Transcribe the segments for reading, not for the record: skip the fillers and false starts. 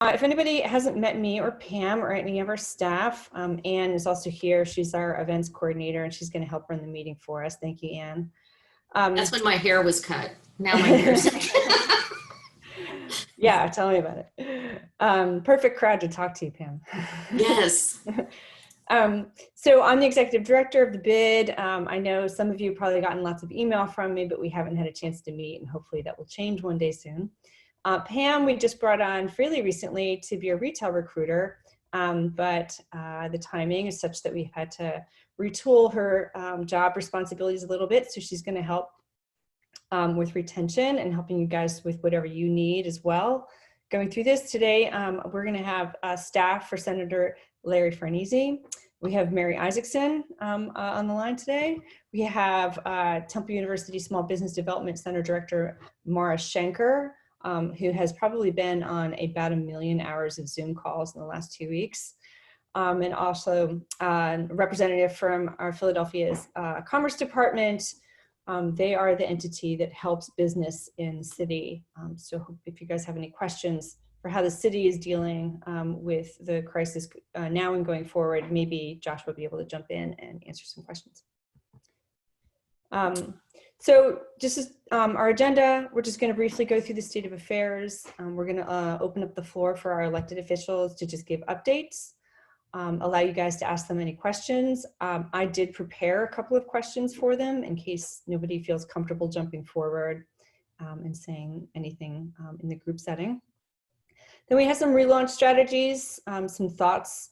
If anybody hasn't met me or Pam or any of our staff, Anne is also here. She's our events coordinator and she's going to help run the meeting for us. Thank you, Anne. That's when my hair was cut. Now my hair's Yeah, tell me about it. Perfect crowd to talk to, Pam. Yes. So I'm the executive director of the BID. I know some of you have probably gotten lots of email from me, but we haven't had a chance to meet, and hopefully that will change one day soon. Pam, we just brought on fairly recently to be a retail recruiter, but the timing is such that we've had to retool her job responsibilities a little bit. So she's going to help with retention and helping you guys with whatever you need as well. Going through this today, we're going to have staff for Senator Larry Farnese. We have Mary Isaacson on the line today. We have Temple University Small Business Development Center Director Maura Shenker, who has probably been on about 1 million hours of Zoom calls in the last 2 weeks. And also a representative from our Philadelphia's Commerce Department. They are the entity that helps business in the city. So if you guys have any questions for how the city is dealing with the crisis now and going forward, maybe Josh will be able to jump in and answer some questions. So just as our agenda, we're just going to briefly go through the state of affairs. We're going to open up the floor for our elected officials to just give updates, allow you guys to ask them any questions. I did prepare a couple of questions for them in case nobody feels comfortable jumping forward and saying anything in the group setting. Then we have some relaunch strategies, some thoughts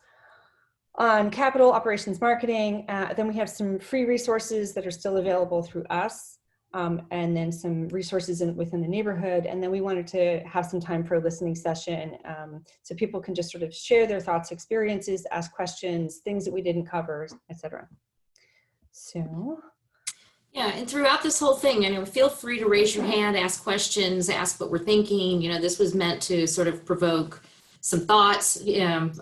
on capital operations marketing. Then we have some free resources that are still available through us, and then some resources within the neighborhood. And then we wanted to have some time for a listening session so people can just sort of share their thoughts, experiences, ask questions, things that we didn't cover, etc. So. Yeah, and throughout this whole thing, feel free to raise your hand, ask questions, ask what we're thinking. This was meant to sort of provoke some thoughts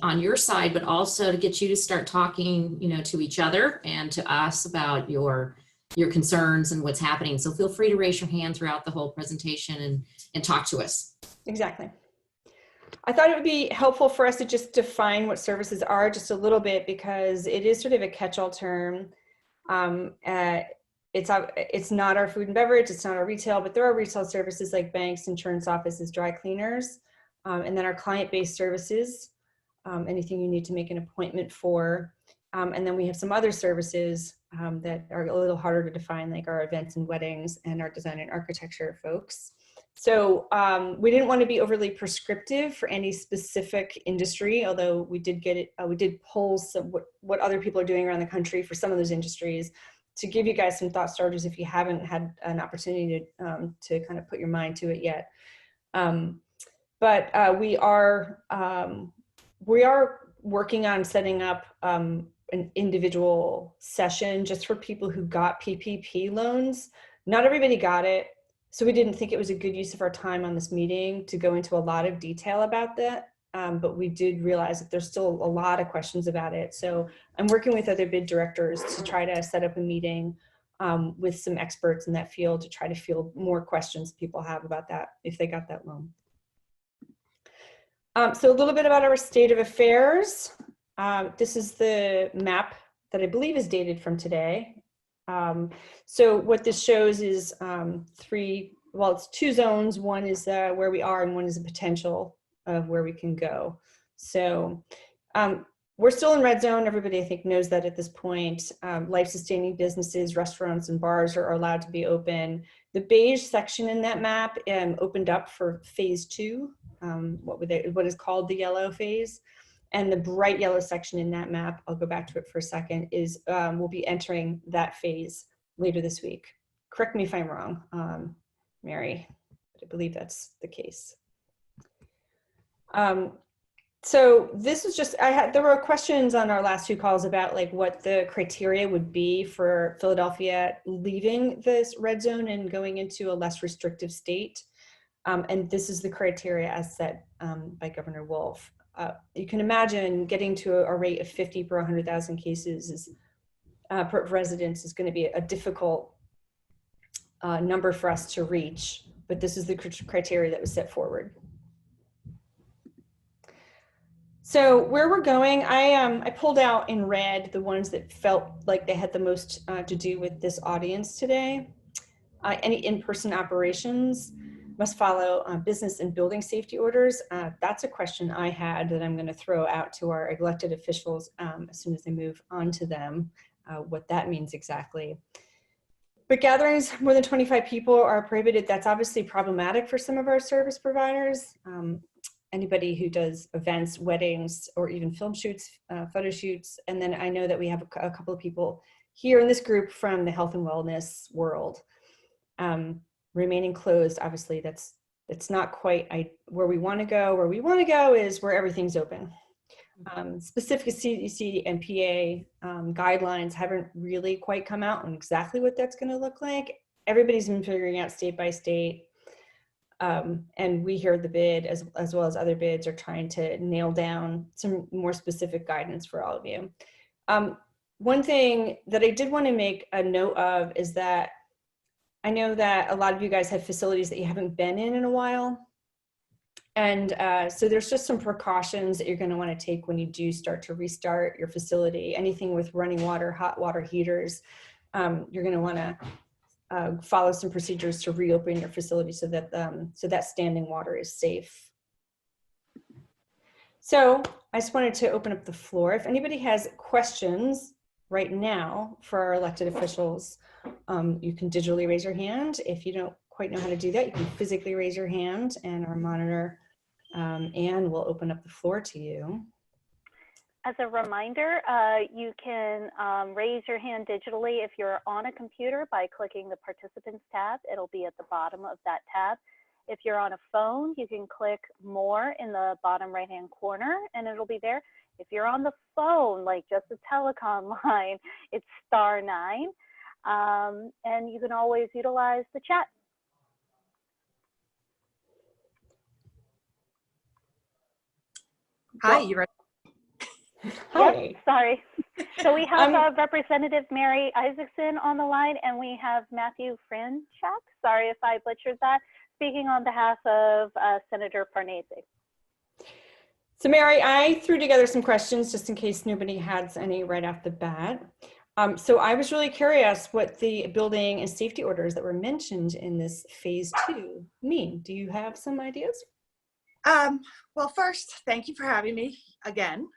on your side, but also to get you to start talking, to each other and to us about your concerns and what's happening. So feel free to raise your hand throughout the whole presentation and talk to us. Exactly. I thought it would be helpful for us to just define what services are just a little bit, because it is sort of a catch-all term. It's not our food and beverage, it's not our retail, but there are retail services like banks, insurance offices, dry cleaners, and then our client-based services, anything you need to make an appointment for. And then we have some other services that are a little harder to define, like our events and weddings and our design and architecture folks. So we didn't want to be overly prescriptive for any specific industry, although we did get it. We did poll what other people are doing around the country for some of those industries, to give you guys some thought starters if you haven't had an opportunity to kind of put your mind to it yet. But we are working on setting up an individual session just for people who got PPP loans. Not everybody got it, so we didn't think it was a good use of our time on this meeting to go into a lot of detail about that. But we did realize that there's still a lot of questions about it. So I'm working with other BID directors to try to set up a meeting with some experts in that field to try to field more questions people have about that if they got that loan. So a little bit about our state of affairs. This is the map that I believe is dated from today. So what this shows is it's 2 zones. One is where we are and one is a potential of where we can go. So we're still in red zone. Everybody, I think, knows that at this point. Life-sustaining businesses, restaurants, and bars are allowed to be open. The beige section in that map opened up for phase 2, what is called the yellow phase. And the bright yellow section in that map, I'll go back to it for a second, is we'll be entering that phase later this week. Correct me if I'm wrong, Mary, but I believe that's the case. So this is just, there were questions on our last 2 calls about like what the criteria would be for Philadelphia leaving this red zone and going into a less restrictive state. And this is the criteria as set by Governor Wolf. You can imagine getting to a rate of 50 per 100,000 cases per residents is going to be a difficult number for us to reach, but this is the criteria that was set forward. So where we're going, I pulled out in red the ones that felt like they had the most to do with this audience today. Any in-person operations must follow business and building safety orders. That's a question I had that I'm going to throw out to our elected officials as soon as they move on to them, what that means exactly. But gatherings more than 25 people are prohibited. That's obviously problematic for some of our service providers. Anybody who does events, weddings, or even film shoots, photo shoots. And then I know that we have a couple of people here in this group from the health and wellness world. Remaining closed, obviously that's not quite where we want to go. Where we want to go is where everything's open. Specific CDC and PA guidelines haven't really quite come out on exactly what that's going to look like. Everybody's been figuring out state by state. And we here at the bid, as well as other bids, are trying to nail down some more specific guidance for all of you. One thing that I did want to make a note of is that I know that a lot of you guys have facilities that you haven't been in a while. And so there's just some precautions that you're going to want to take when you do start to restart your facility. Anything with running water, hot water heaters, you're going to want to follow some procedures to reopen your facility so that standing water is safe. So I just wanted to open up the floor. If anybody has questions right now for our elected officials, you can digitally raise your hand. If you don't quite know how to do that, you can physically raise your hand, and our monitor, Anne, will open up the floor to you. As a reminder, you can raise your hand digitally if you're on a computer by clicking the Participants tab. It'll be at the bottom of that tab. If you're on a phone, you can click More in the bottom right-hand corner, and it'll be there. If you're on the phone, like just a telecom line, it's *9, and you can always utilize the chat. Hi, you ready? Hi. Yep, sorry. So we have Representative Mary Isaacson on the line, and we have Matthew Franchak, sorry if I butchered that, speaking on behalf of Senator Farnese. So Mary, I threw together some questions just in case nobody has any right off the bat. So I was really curious what the building and safety orders that were mentioned in this phase 2 mean. Do you have some ideas? Well, first, thank you for having me again.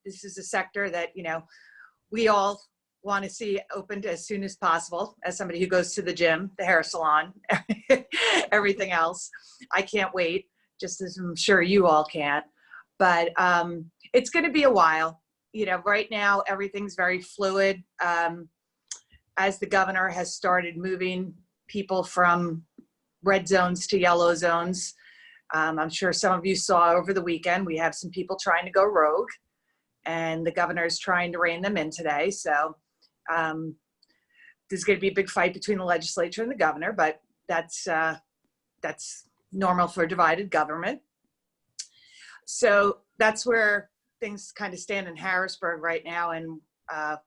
This is a sector that, we all want to see opened as soon as possible. As somebody who goes to the gym, the hair salon, everything else, I can't wait, just as I'm sure you all can't. But it's going to be a while. Right now, everything's very fluid. As the governor has started moving people from red zones to yellow zones, I'm sure some of you saw over the weekend, we have some people trying to go rogue, and the governor is trying to rein them in today. So there's going to be a big fight between the legislature and the governor, but that's normal for divided government. So that's where things kind of stand in Harrisburg right now. And the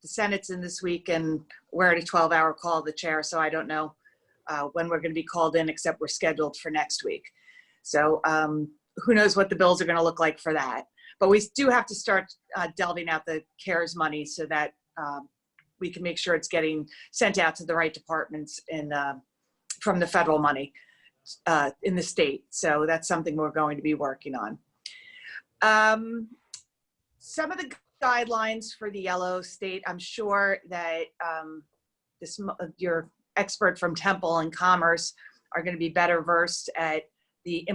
Senate's in this week, and we're at a 12-hour call of the chair. So I don't know when we're going to be called in, except we're scheduled for next week. So who knows what the bills are going to look like for that. But we do have to start delving out the CARES money so that we can make sure it's getting sent out to the right departments from the federal money in the state. So that's something we're going to be working on. Some of the guidelines for the yellow state, I'm sure that your expert from Temple and Commerce are going to be better versed at the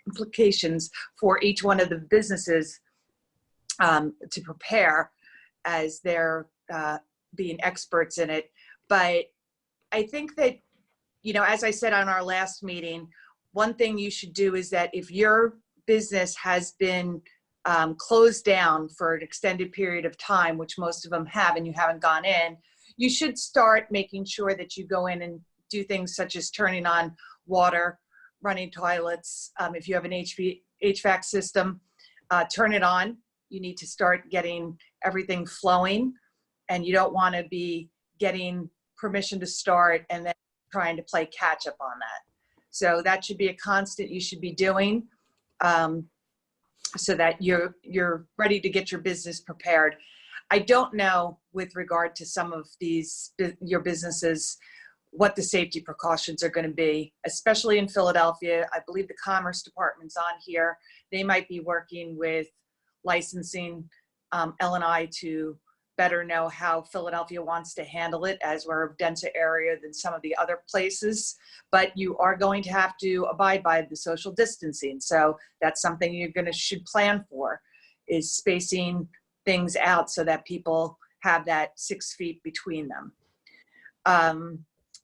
implications for each one of the businesses to prepare, as they're being experts in it. But I think that, as I said on our last meeting, one thing you should do is that if your business has been closed down for an extended period of time, which most of them have, and you haven't gone in, you should start making sure that you go in and do things such as turning on water, running toilets. If you have an HVAC system, turn it on. You need to start getting everything flowing, and you don't want to be getting permission to start and then trying to play catch up on that. So that should be a constant you should be doing. so that you're ready to get your business prepared. I don't know with regard to some of your businesses what the safety precautions are going to be, especially in Philadelphia. I believe the Commerce Department's on here. They might be working with licensing L&I to better know how Philadelphia wants to handle it, as we're a denser area than some of the other places. But you are going to have to abide by the social distancing. So that's something should plan for, is spacing things out so that people have that 6 feet between them.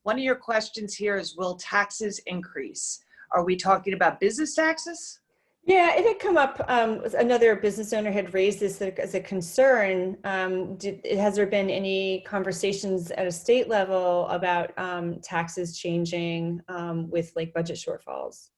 One of your questions here is, will taxes increase? Are we talking about business taxes? Yeah, it had come up. Another business owner had raised this as a concern. Has there been any conversations at a state level about taxes changing with like budget shortfalls?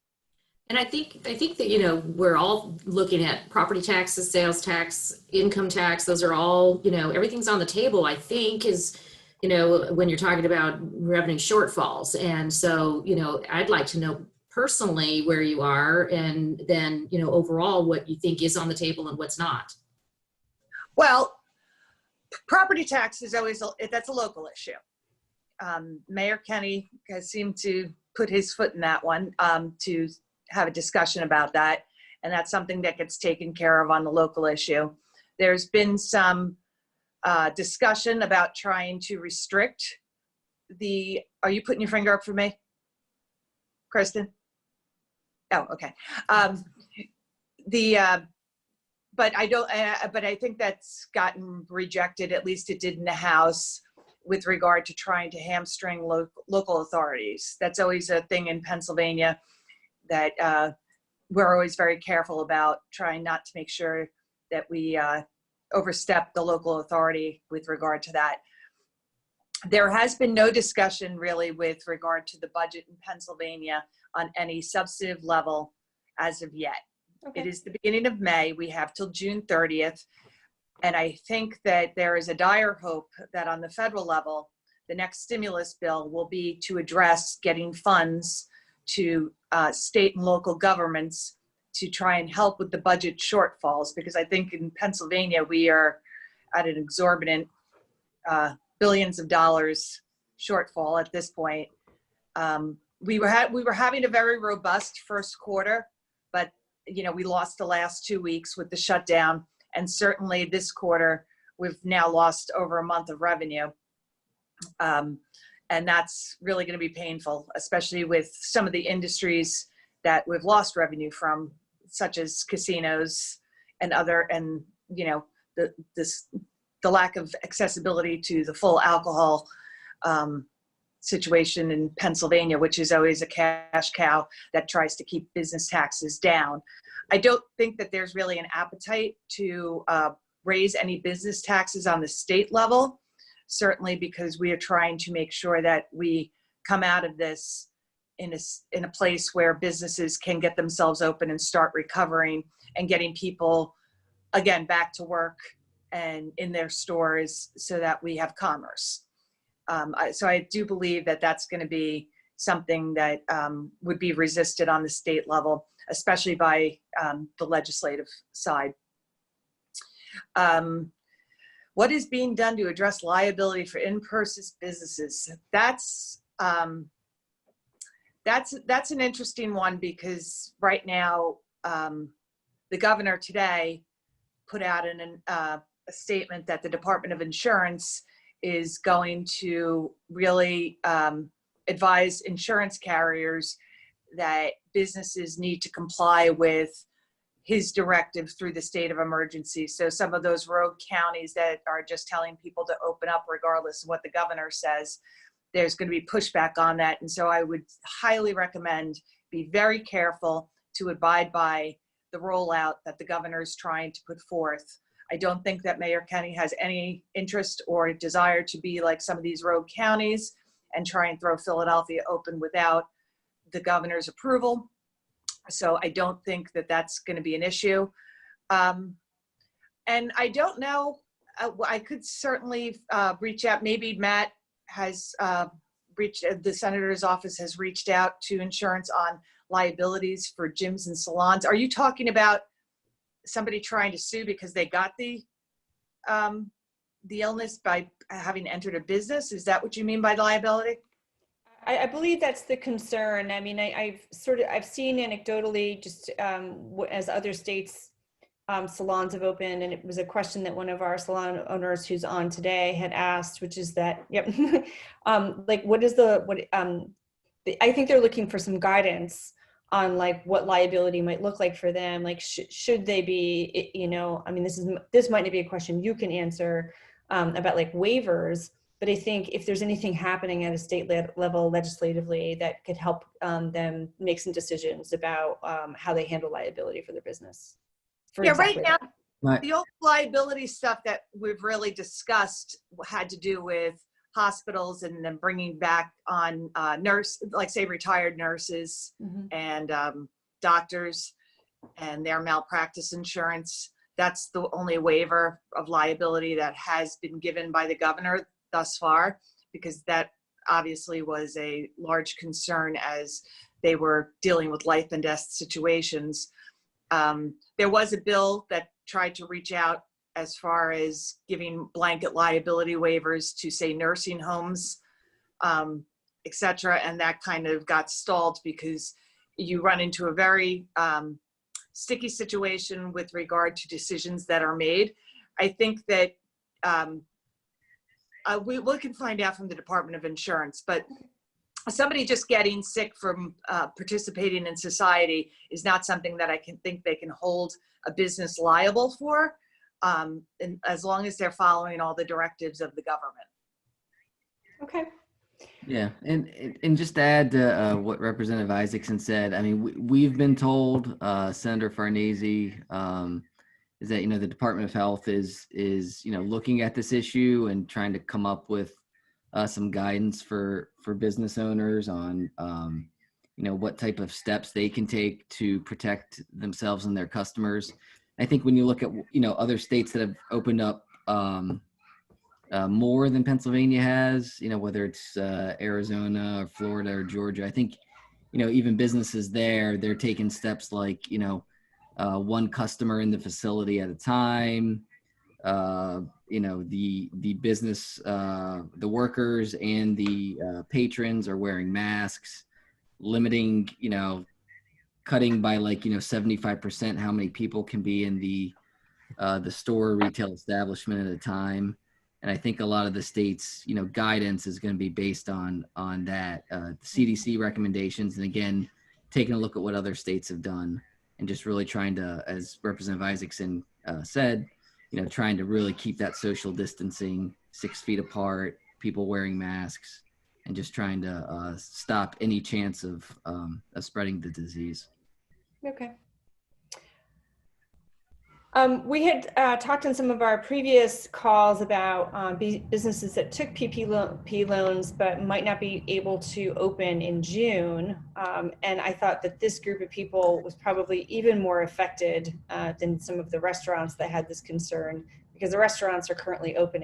And I think that, you know, we're all looking at property taxes, sales tax, income tax. Those are all, you know, everything's on the table, I think, is, you know, when you're talking about revenue shortfalls. And so, you know, I'd like to know personally where you are, and then, you know, overall what you think is on the table and what's not. Well, property tax is always, that's a local issue. Mayor Kenny has seemed to put his foot in that one, to have a discussion about that. And that's something that gets taken care of on the local issue. There's been some discussion about trying to restrict are you putting your finger up for me, Kristen? Oh, okay. But I think that's gotten rejected, at least it did in the House, with regard to trying to hamstring local authorities. That's always a thing in Pennsylvania that we're always very careful about, trying not to make sure that we overstep the local authority with regard to that. There has been no discussion really with regard to the budget in Pennsylvania on any substantive level as of yet. Okay. It is the beginning of May. We have till June 30th. And I think that there is a dire hope that on the federal level, the next stimulus bill will be to address getting funds to state and local governments to try and help with the budget shortfalls. Because I think in Pennsylvania, we are at an exorbitant billions of dollars shortfall at this point. We were having a very robust first quarter, but you know, we lost the last 2 weeks with the shutdown, and certainly this quarter we've now lost over a month of revenue, and that's really going to be painful, especially with some of the industries that we've lost revenue from, such as casinos and you know, the lack of accessibility to the full alcohol situation in Pennsylvania, which is always a cash cow that tries to keep business taxes down. I don't think that there's really an appetite to raise any business taxes on the state level, certainly because we are trying to make sure that we come out of this in a place where businesses can get themselves open and start recovering and getting people, again, back to work and in their stores so that we have commerce. So I do believe that that's going to be something that would be resisted on the state level, especially by the legislative side. What is being done to address liability for in-person businesses? That's an interesting one, because right now the governor today put out a statement that the Department of Insurance is going to really advise insurance carriers that businesses need to comply with his directive through the state of emergency. So some of those rogue counties that are just telling people to open up regardless of what the governor says, there's going to be pushback on that. And so I would highly recommend be very careful to abide by the rollout that the governor is trying to put forth. I don't think that Mayor Kenny has any interest or desire to be like some of these rogue counties and try and throw Philadelphia open without the governor's approval. So I don't think that that's going to be an issue. And I don't know, I could certainly reach out. Maybe Matt has the senator's office has reached out to insurance on liabilities for gyms and salons. Are you talking about somebody trying to sue because they got the illness by having entered a business? Is that what you mean by liability? I believe that's the concern. I mean, I've seen anecdotally, just as other states, salons have opened, and it was a question that one of our salon owners who's on today had asked, which is that, yep, like I think they're looking for some guidance on like what liability might look like for them. Like, should they be, you know, I mean, this might not be a question you can answer about like waivers, but I think if there's anything happening at a state level legislatively that could help them make some decisions about how they handle liability for their business. Right now, the old liability stuff that we've really discussed had to do with hospitals and then bringing back on like say retired nurses and doctors and their malpractice insurance. That's the only waiver of liability that has been given by the governor thus far, because that obviously was a large concern as they were dealing with life and death situations. There was a bill that tried to reach out as far as giving blanket liability waivers to, say, nursing homes, et cetera, and that kind of got stalled because you run into a very sticky situation with regard to decisions that are made. I think that we can find out from the Department of Insurance, but somebody just getting sick from participating in society is not something that I can think they can hold a business liable for, and as long as they're following all the directives of the government. Okay. Yeah, and just to add to what Representative Isaacson said, I mean, we've been told, Senator Farnese, is that, you know, the Department of Health is you know, looking at this issue and trying to come up with some guidance for business owners on, you know, what type of steps they can take to protect themselves and their customers. I think when you look at, you know, other states that have opened up more than Pennsylvania has, you know, whether it's Arizona or Florida or Georgia, I think, you know, even businesses there, they're taking steps like, you know, one customer in the facility at a time. You know, the business, the workers and the patrons are wearing masks, limiting, you know, cutting by like, you know, 75% how many people can be in the store retail establishment at a time. And I think a lot of the states, you know, guidance is going to be based on that, the CDC recommendations. And again, taking a look at what other states have done and just really trying to, as Representative Isaacson said, you know, trying to really keep that social distancing, 6 feet apart, people wearing masks, and just trying to stop any chance of spreading the disease. Okay. We had talked in some of our previous calls about businesses that took PPP loans but might not be able to open in June. And I thought that this group of people was probably even more affected than some of the restaurants that had this concern, because the restaurants are currently open.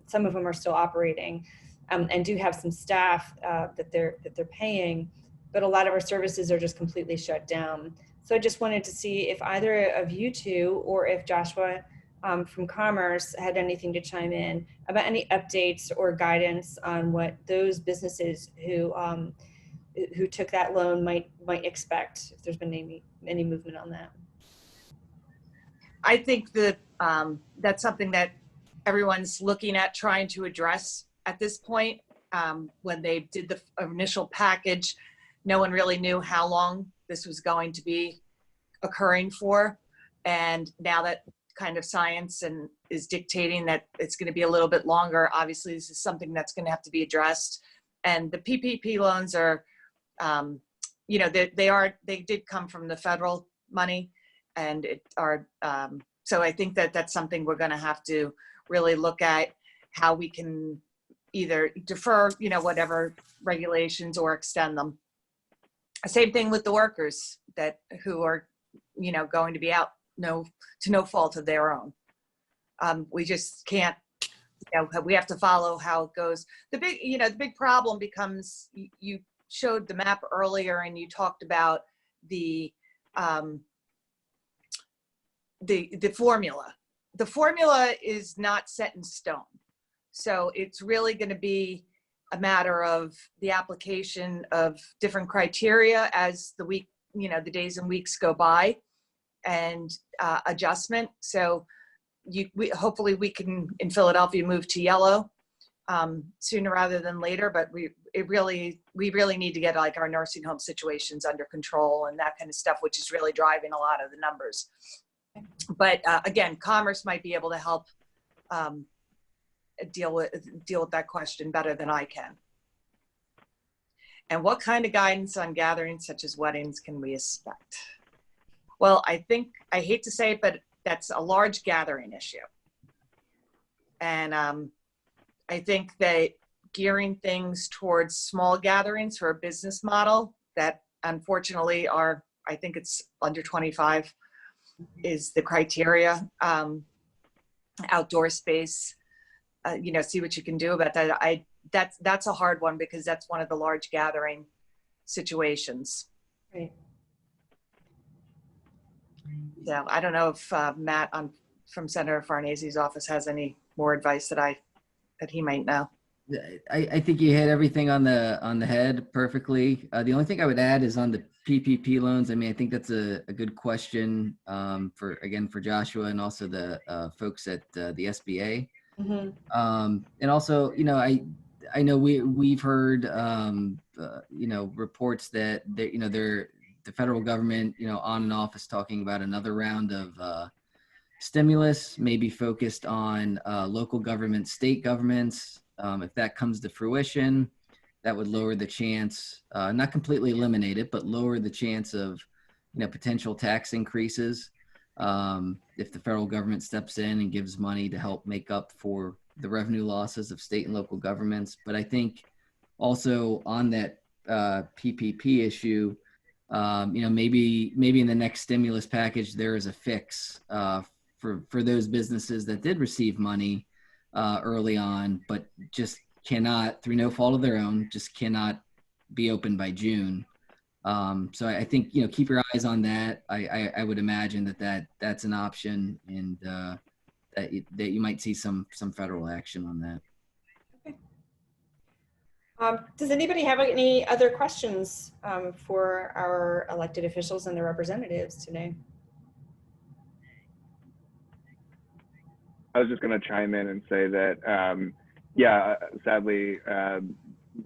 Some of them are still operating and do have some staff that they're paying, but a lot of our services are just completely shut down. So I just wanted to see if either of you two, or if Joshua from Commerce had anything to chime in about any updates or guidance on what those businesses who took that loan might expect, if there's been any movement on that. I think that that's something that everyone's looking at trying to address at this point. When they did the initial package, no one really knew how long this was going to be occurring for. And now that kind of science is dictating that it's going to be a little bit longer, obviously this is something that's going to have to be addressed. And the PPP loans are, you know, they did come from the federal money, and so I think that that's something we're going to have to really look at, how we can either defer, you know, whatever regulations or extend them. Same thing with the workers who are, you know, going to be out to no fault of their own. We just can't, you know, we have to follow how it goes. The big problem becomes, you showed the map earlier and you talked about the the formula. The formula is not set in stone. So it's really going to be a matter of the application of different criteria as the week, the days and weeks go by, and adjustment. So hopefully we can, in Philadelphia, move to yellow sooner rather than later, but we really need to get like our nursing home situations under control and that kind of stuff, which is really driving a lot of the numbers. But again, Commerce might be able to help deal with that question better than I can. And what kind of guidance on gatherings such as weddings can we expect? Well, I hate to say it, but that's a large gathering issue. And I think that gearing things towards small gatherings for a business model that unfortunately I think it's under 25 is the criteria. Outdoor space, see what you can do about that. That's a hard one because that's one of the large gathering situations. Right. Yeah, I don't know if Matt from Senator Farnese's office has any more advice that he might know. I think you hit everything on the head perfectly. The only thing I would add is on the PPP loans. I mean, I think that's a good question for Joshua and also the folks at the SBA. Mm-hmm. And also, I know we've heard reports that the federal government on and off is talking about another round of stimulus, maybe focused on local governments, state governments. If that comes to fruition, that would lower the chance, not completely eliminate it, but lower the chance of, potential tax increases if the federal government steps in and gives money to help make up for the revenue losses of state and local governments. But I think also on that PPP issue, maybe in the next stimulus package, there is a fix for those businesses that did receive money early on, but just cannot, through no fault of their own, just cannot be open by June. So I think, keep your eyes on that. I would imagine that's an option, and that you might see some federal action on that. Okay. Does anybody have any other questions for our elected officials and their representatives today? I was just going to chime in and say that, sadly,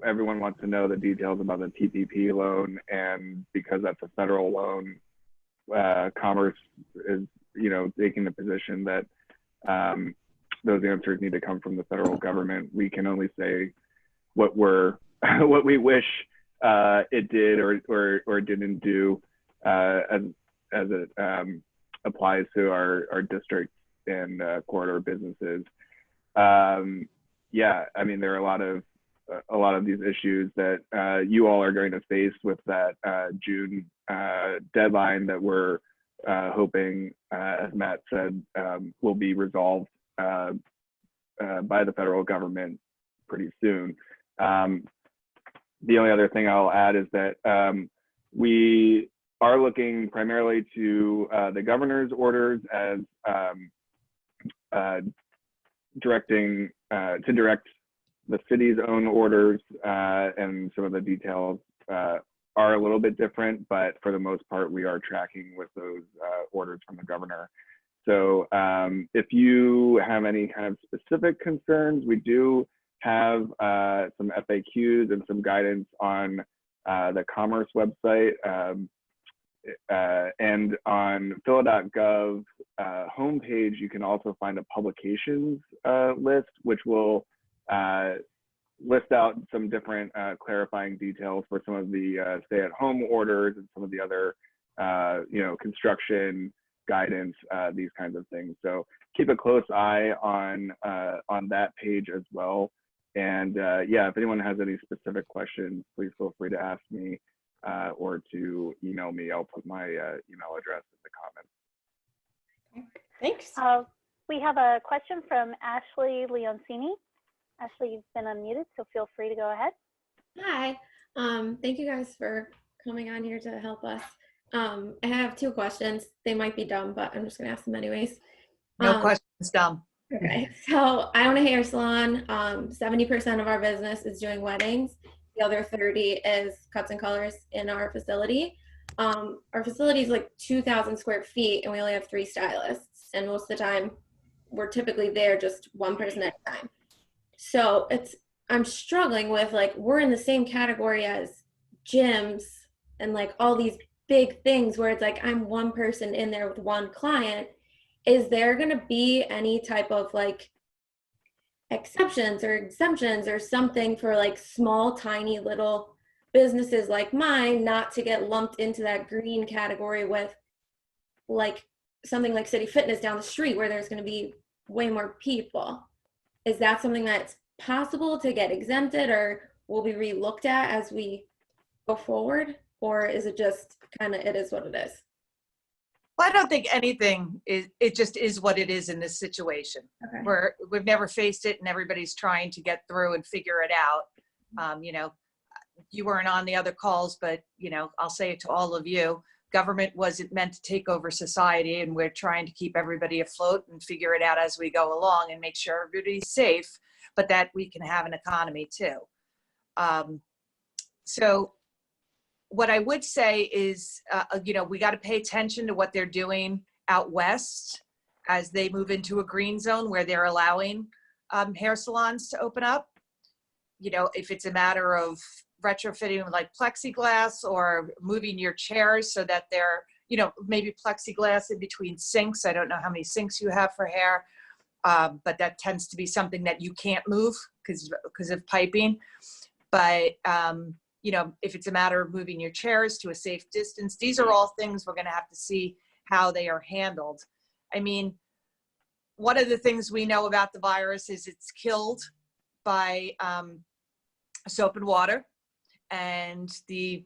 everyone wants to know the details about the PPP loan, and because that's a federal loan, Commerce is, taking the position that those answers need to come from the federal government. We can only say what we wish it did or didn't do as it applies to our district and corridor businesses. I mean, there are a lot of these issues that you all are going to face with that June deadline that we're hoping, as Matt said, will be resolved by the federal government pretty soon. The only other thing I'll add is that we are looking primarily to the governor's orders as direct the city's own orders, and some of the details are a little bit different, but for the most part, we are tracking with those orders from the governor. So if you have any kind of specific concerns, we do have some FAQs and some guidance on the Commerce website, and on phila.gov homepage, you can also find a publications list, which will list out some different clarifying details for some of the stay-at-home orders and some of the other, construction guidance, these kinds of things. So keep a close eye on that page as well. And if anyone has any specific questions, please feel free to ask me or to email me. I'll put my email address in the comments. Thanks. We have a question from Ashley Leoncini. Ashley, you've been unmuted, so feel free to go ahead. Hi. Thank you guys for coming on here to help us. I have two questions. They might be dumb, but I'm just gonna ask them anyways. No questions, dumb. Okay, so I own a hair salon. 70% of our business is doing weddings. The other 30 is cuts and colors in our facility. Our facility is like 2,000 square feet, and we only have 3 stylists. And most of the time, we're typically there just one person at a time. So I'm struggling with, like, we're in the same category as gyms and like all these big things where it's like I'm one person in there with one client. Is there going to be any type of like exceptions or exemptions or something for like small, tiny little businesses like mine not to get lumped into that green category with like something like City Fitness down the street where there's going to be way more people? Is that something that's possible to get exempted or will be re-looked at as we go forward? Or is it just kind of, it is what it is? Well, I don't think anything is, it just is what it is in this situation. Okay. We've never faced it and everybody's trying to get through and figure it out. You know, you weren't on the other calls, but you know, I'll say it to all of you, government wasn't meant to take over society, and we're trying to keep everybody afloat and figure it out as we go along and make sure everybody's safe, but that we can have an economy too. So what I would say is, you know, we got to pay attention to what they're doing out west as they move into a green zone where they're allowing hair salons to open up. You know, if it's a matter of retrofitting like plexiglass or moving your chairs so that they're, you know, maybe plexiglass in between sinks. I don't know how many sinks you have for hair, but that tends to be something that you can't move because of piping. But, you know, if it's a matter of moving your chairs to a safe distance, these are all things we're going to have to see how they are handled. I mean, one of the things we know about the virus is it's killed by soap and water, and the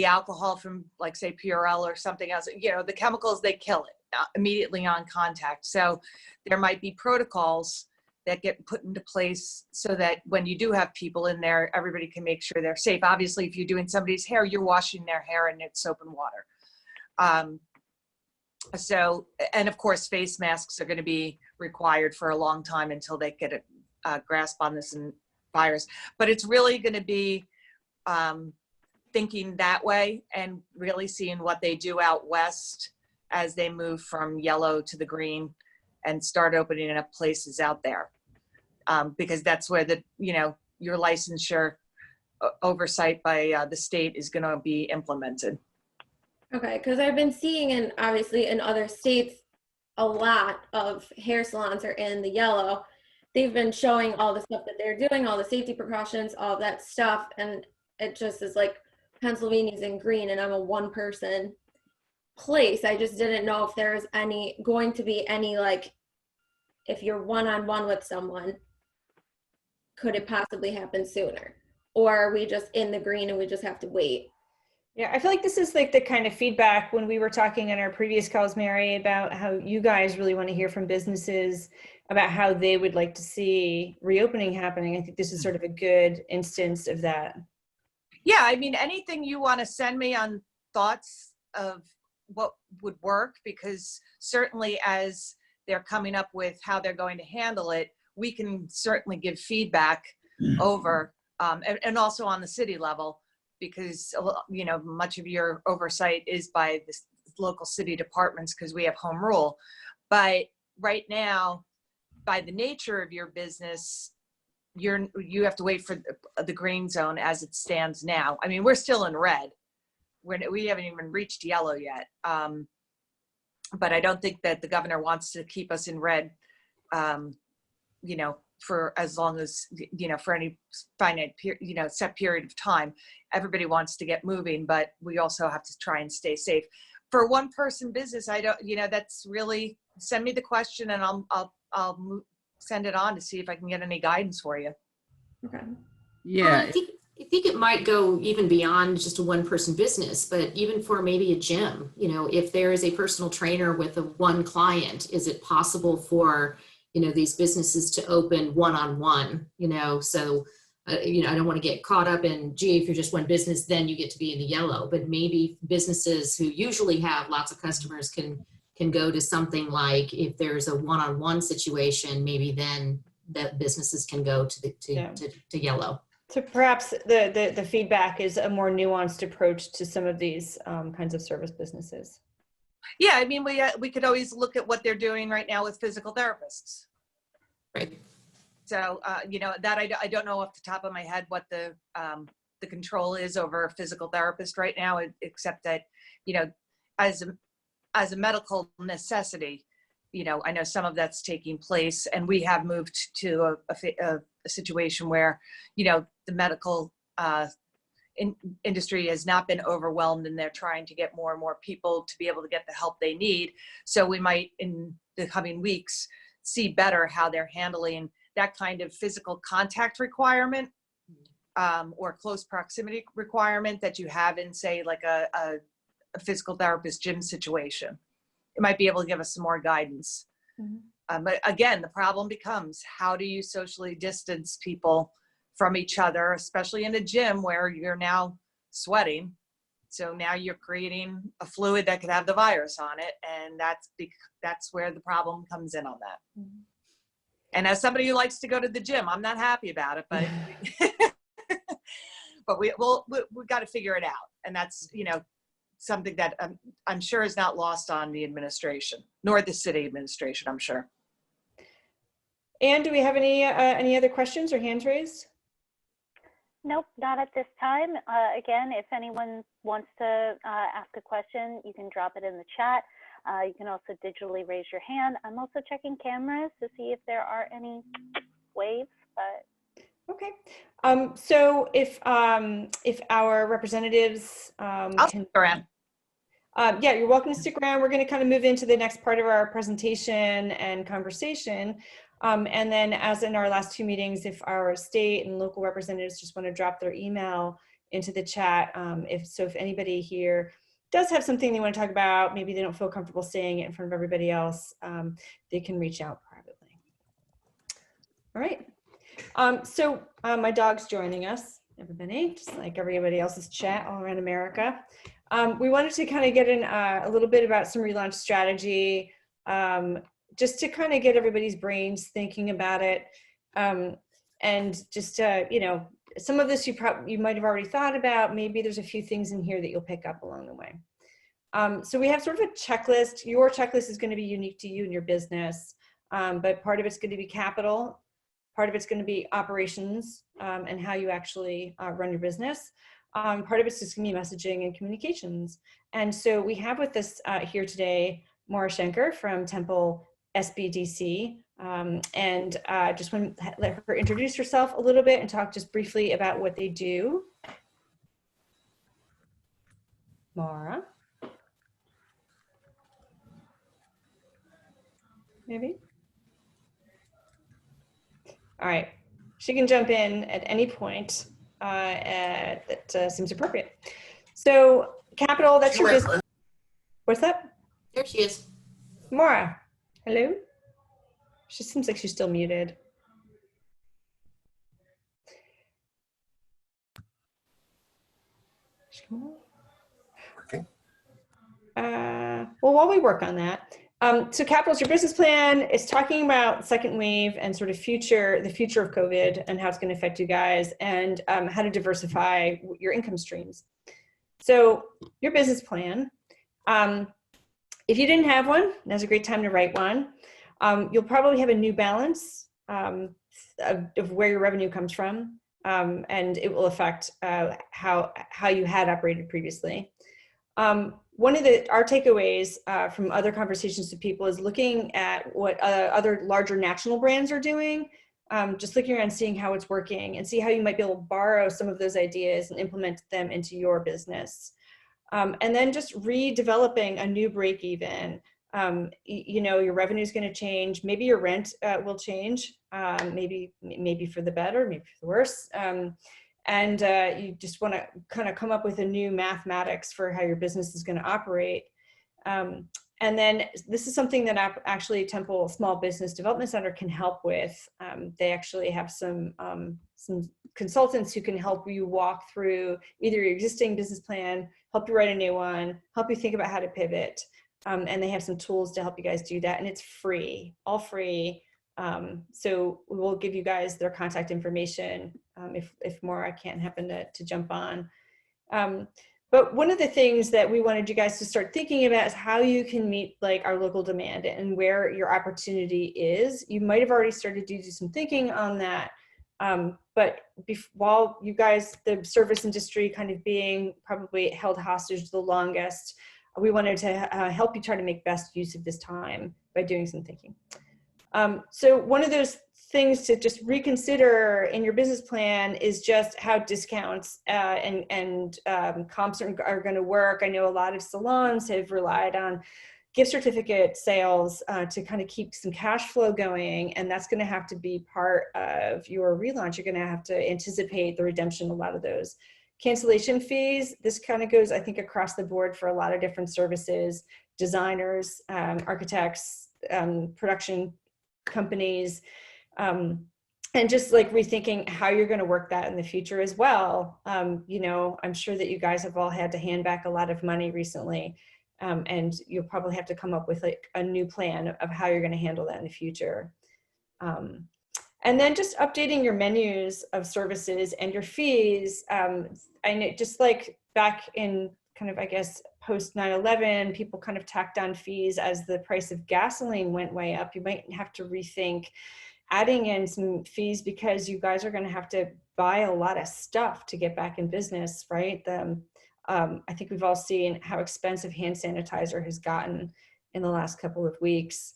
alcohol from, like, say, Purell or something else. You know, the chemicals, they kill it immediately on contact. So there might be protocols that get put into place so that when you do have people in there, everybody can make sure they're safe. Obviously, if you're doing somebody's hair, you're washing their hair and it's soap and water. So, and of course, face masks are going to be required for a long time until they get a grasp on this virus. But it's really going to be thinking that way and really seeing what they do out west as they move from yellow to the green and start opening up places out there. Because that's where the, you know, your licensure oversight by the state is going to be implemented. Okay, because I've been seeing, and obviously in other states, a lot of hair salons are in the yellow. They've been showing all the stuff that they're doing, all the safety precautions, all of that stuff, and it just is like Pennsylvania's in green, and I'm a one-person place. I just didn't know if there's going to be any, like, if you're one-on-one with someone, could it possibly happen sooner? Or are we just in the green and we just have to wait? Yeah, I feel like this is like the kind of feedback when we were talking in our previous calls, Mary, about how you guys really want to hear from businesses about how they would like to see reopening happening. I think this is sort of a good instance of that. Yeah, I mean, anything you want to send me on thoughts of what would work, because certainly as they're coming up with how they're going to handle it, we can certainly give feedback over, and also on the city level, because, you know, much of your oversight is by the local city departments because we have home rule. But right now, by the nature of your business, you have to wait for the green zone as it stands now. I mean, we're still in red. We haven't even reached yellow yet. But I don't think that the governor wants to keep us in red, you know, for as long as, you know, for any finite, you know, set period of time. Everybody wants to get moving, but we also have to try and stay safe. For one person business, I don't, you know, that's really, send me the question and I'll send it on to see if I can get any guidance for you. Okay. Yeah. I think it might go even beyond just a one-person business, but even for maybe a gym, you know, if there is a personal trainer with one client, is it possible for, you know, these businesses to open one-on-one, you know? So you know, I don't want to get caught up in, gee, if you're just one business, then you get to be in the yellow. But maybe businesses who usually have lots of customers can go to something like, if there's a one-on-one situation, maybe then that businesses can go to yellow. So perhaps the feedback is a more nuanced approach to some of these kinds of service businesses. Yeah, I mean, we could always look at what they're doing right now with physical therapists. Right. So, you know, that I don't know off the top of my head what the control is over a physical therapist right now, except that, you know, as a medical necessity, you know, I know some of that's taking place, and we have moved to a situation where, you know, the medical industry has not been overwhelmed, and they're trying to get more and more people to be able to get the help they need. So we might, in the coming weeks, see better how they're handling that kind of physical contact requirement or close proximity requirement that you have in, say, like a physical therapist gym situation. It might be able to give us some more guidance. Mm-hmm. But again, the problem becomes, how do you socially distance people from each other, especially in a gym where you're now sweating. So now you're creating a fluid that could have the virus on it. And that's where the problem comes in on that. Mm-hmm. And as somebody who likes to go to the gym, I'm not happy about it, but but we got to figure it out. And that's, you know, something that I'm sure is not lost on the administration, nor the city administration, I'm sure. Anne, do we have any other questions or hands raised? Nope, not at this time. Again, if anyone wants to ask a question, you can drop it in the chat. You can also digitally raise your hand. I'm also checking cameras to see if there are any waves, but. Okay. So if our representatives I'll stick around. Yeah, you're welcome to stick around. We're going to kind of move into the next part of our presentation and conversation. And then, as in our last two meetings, if our state and local representatives just want to drop their email into the chat, if anybody here does have something they want to talk about, maybe they don't feel comfortable saying it in front of everybody else, they can reach out privately. All right. So my dog's joining us, everybody, just like everybody else's chat all around America. We wanted to kind of get in a little bit about some relaunch strategy, just to kind of get everybody's brains thinking about it. And just, you know, some of this you might have already thought about. Maybe there's a few things in here that you'll pick up along the way. So we have sort of a checklist. Your checklist is going to be unique to you and your business, but part of it's going to be capital. Part of it's going to be operations and how you actually run your business. Part of it's just going to be messaging and communications. And so we have with us here today, Maura Shenker from Temple SBDC. And just want to let her introduce herself a little bit and talk just briefly about what they do. Maura? Maybe? All right, she can jump in at any point that seems appropriate. So capital, that's your business. What's that? There she is. Maura, hello? She seems like she's still muted. Okay. Well, while we work on that, so capital is your business plan. It's talking about second wave and sort of the future of COVID and how it's going to affect you guys, and how to diversify your income streams. So your business plan, if you didn't have one, now's a great time to write one. You'll probably have a new balance of where your revenue comes from, and it will affect how you had operated previously. One of our takeaways from other conversations with people is looking at what other larger national brands are doing, just looking around, seeing how it's working, and see how you might be able to borrow some of those ideas and implement them into your business. And then just redeveloping a new break even. You know, your revenue is going to change. Maybe your rent will change, maybe for the better, maybe for the worse. And you just want to kind of come up with a new mathematics for how your business is going to operate. And And then this is something that actually Temple Small Business Development Center can help with. They actually have some consultants who can help you walk through either your existing business plan, help you write a new one, help you think about how to pivot. And they have some tools to help you guys do that. And it's free, all free. So we'll give you guys their contact information if Maura can't happen to jump on. But one of the things that we wanted you guys to start thinking about is how you can meet like our local demand and where your opportunity is. You might have already started to do some thinking on that. But while you guys, the service industry kind of being probably held hostage the longest, we wanted to help you try to make best use of this time by doing some thinking. So one of those things to just reconsider in your business plan is just how discounts and comps are going to work. I know a lot of salons have relied on gift certificate sales to kind of keep some cash flow going, and that's going to have to be part of your relaunch. You're going to have to anticipate the redemption of a lot of those. Cancellation fees, this kind of goes, I think, across the board for a lot of different services, designers, architects, production companies, and just like rethinking how you're going to work that in the future as well. You know, I'm sure that you guys have all had to hand back a lot of money recently, and you'll probably have to come up with like a new plan of how you're going to handle that in the future. And then just updating your menus of services and your fees. I know just like back in kind of, I guess, post 9/11, people kind of tacked on fees as the price of gasoline went way up. You might have to rethink adding in some fees because you guys are going to have to buy a lot of stuff to get back in business, right? I think we've all seen how expensive hand sanitizer has gotten in the last couple of weeks.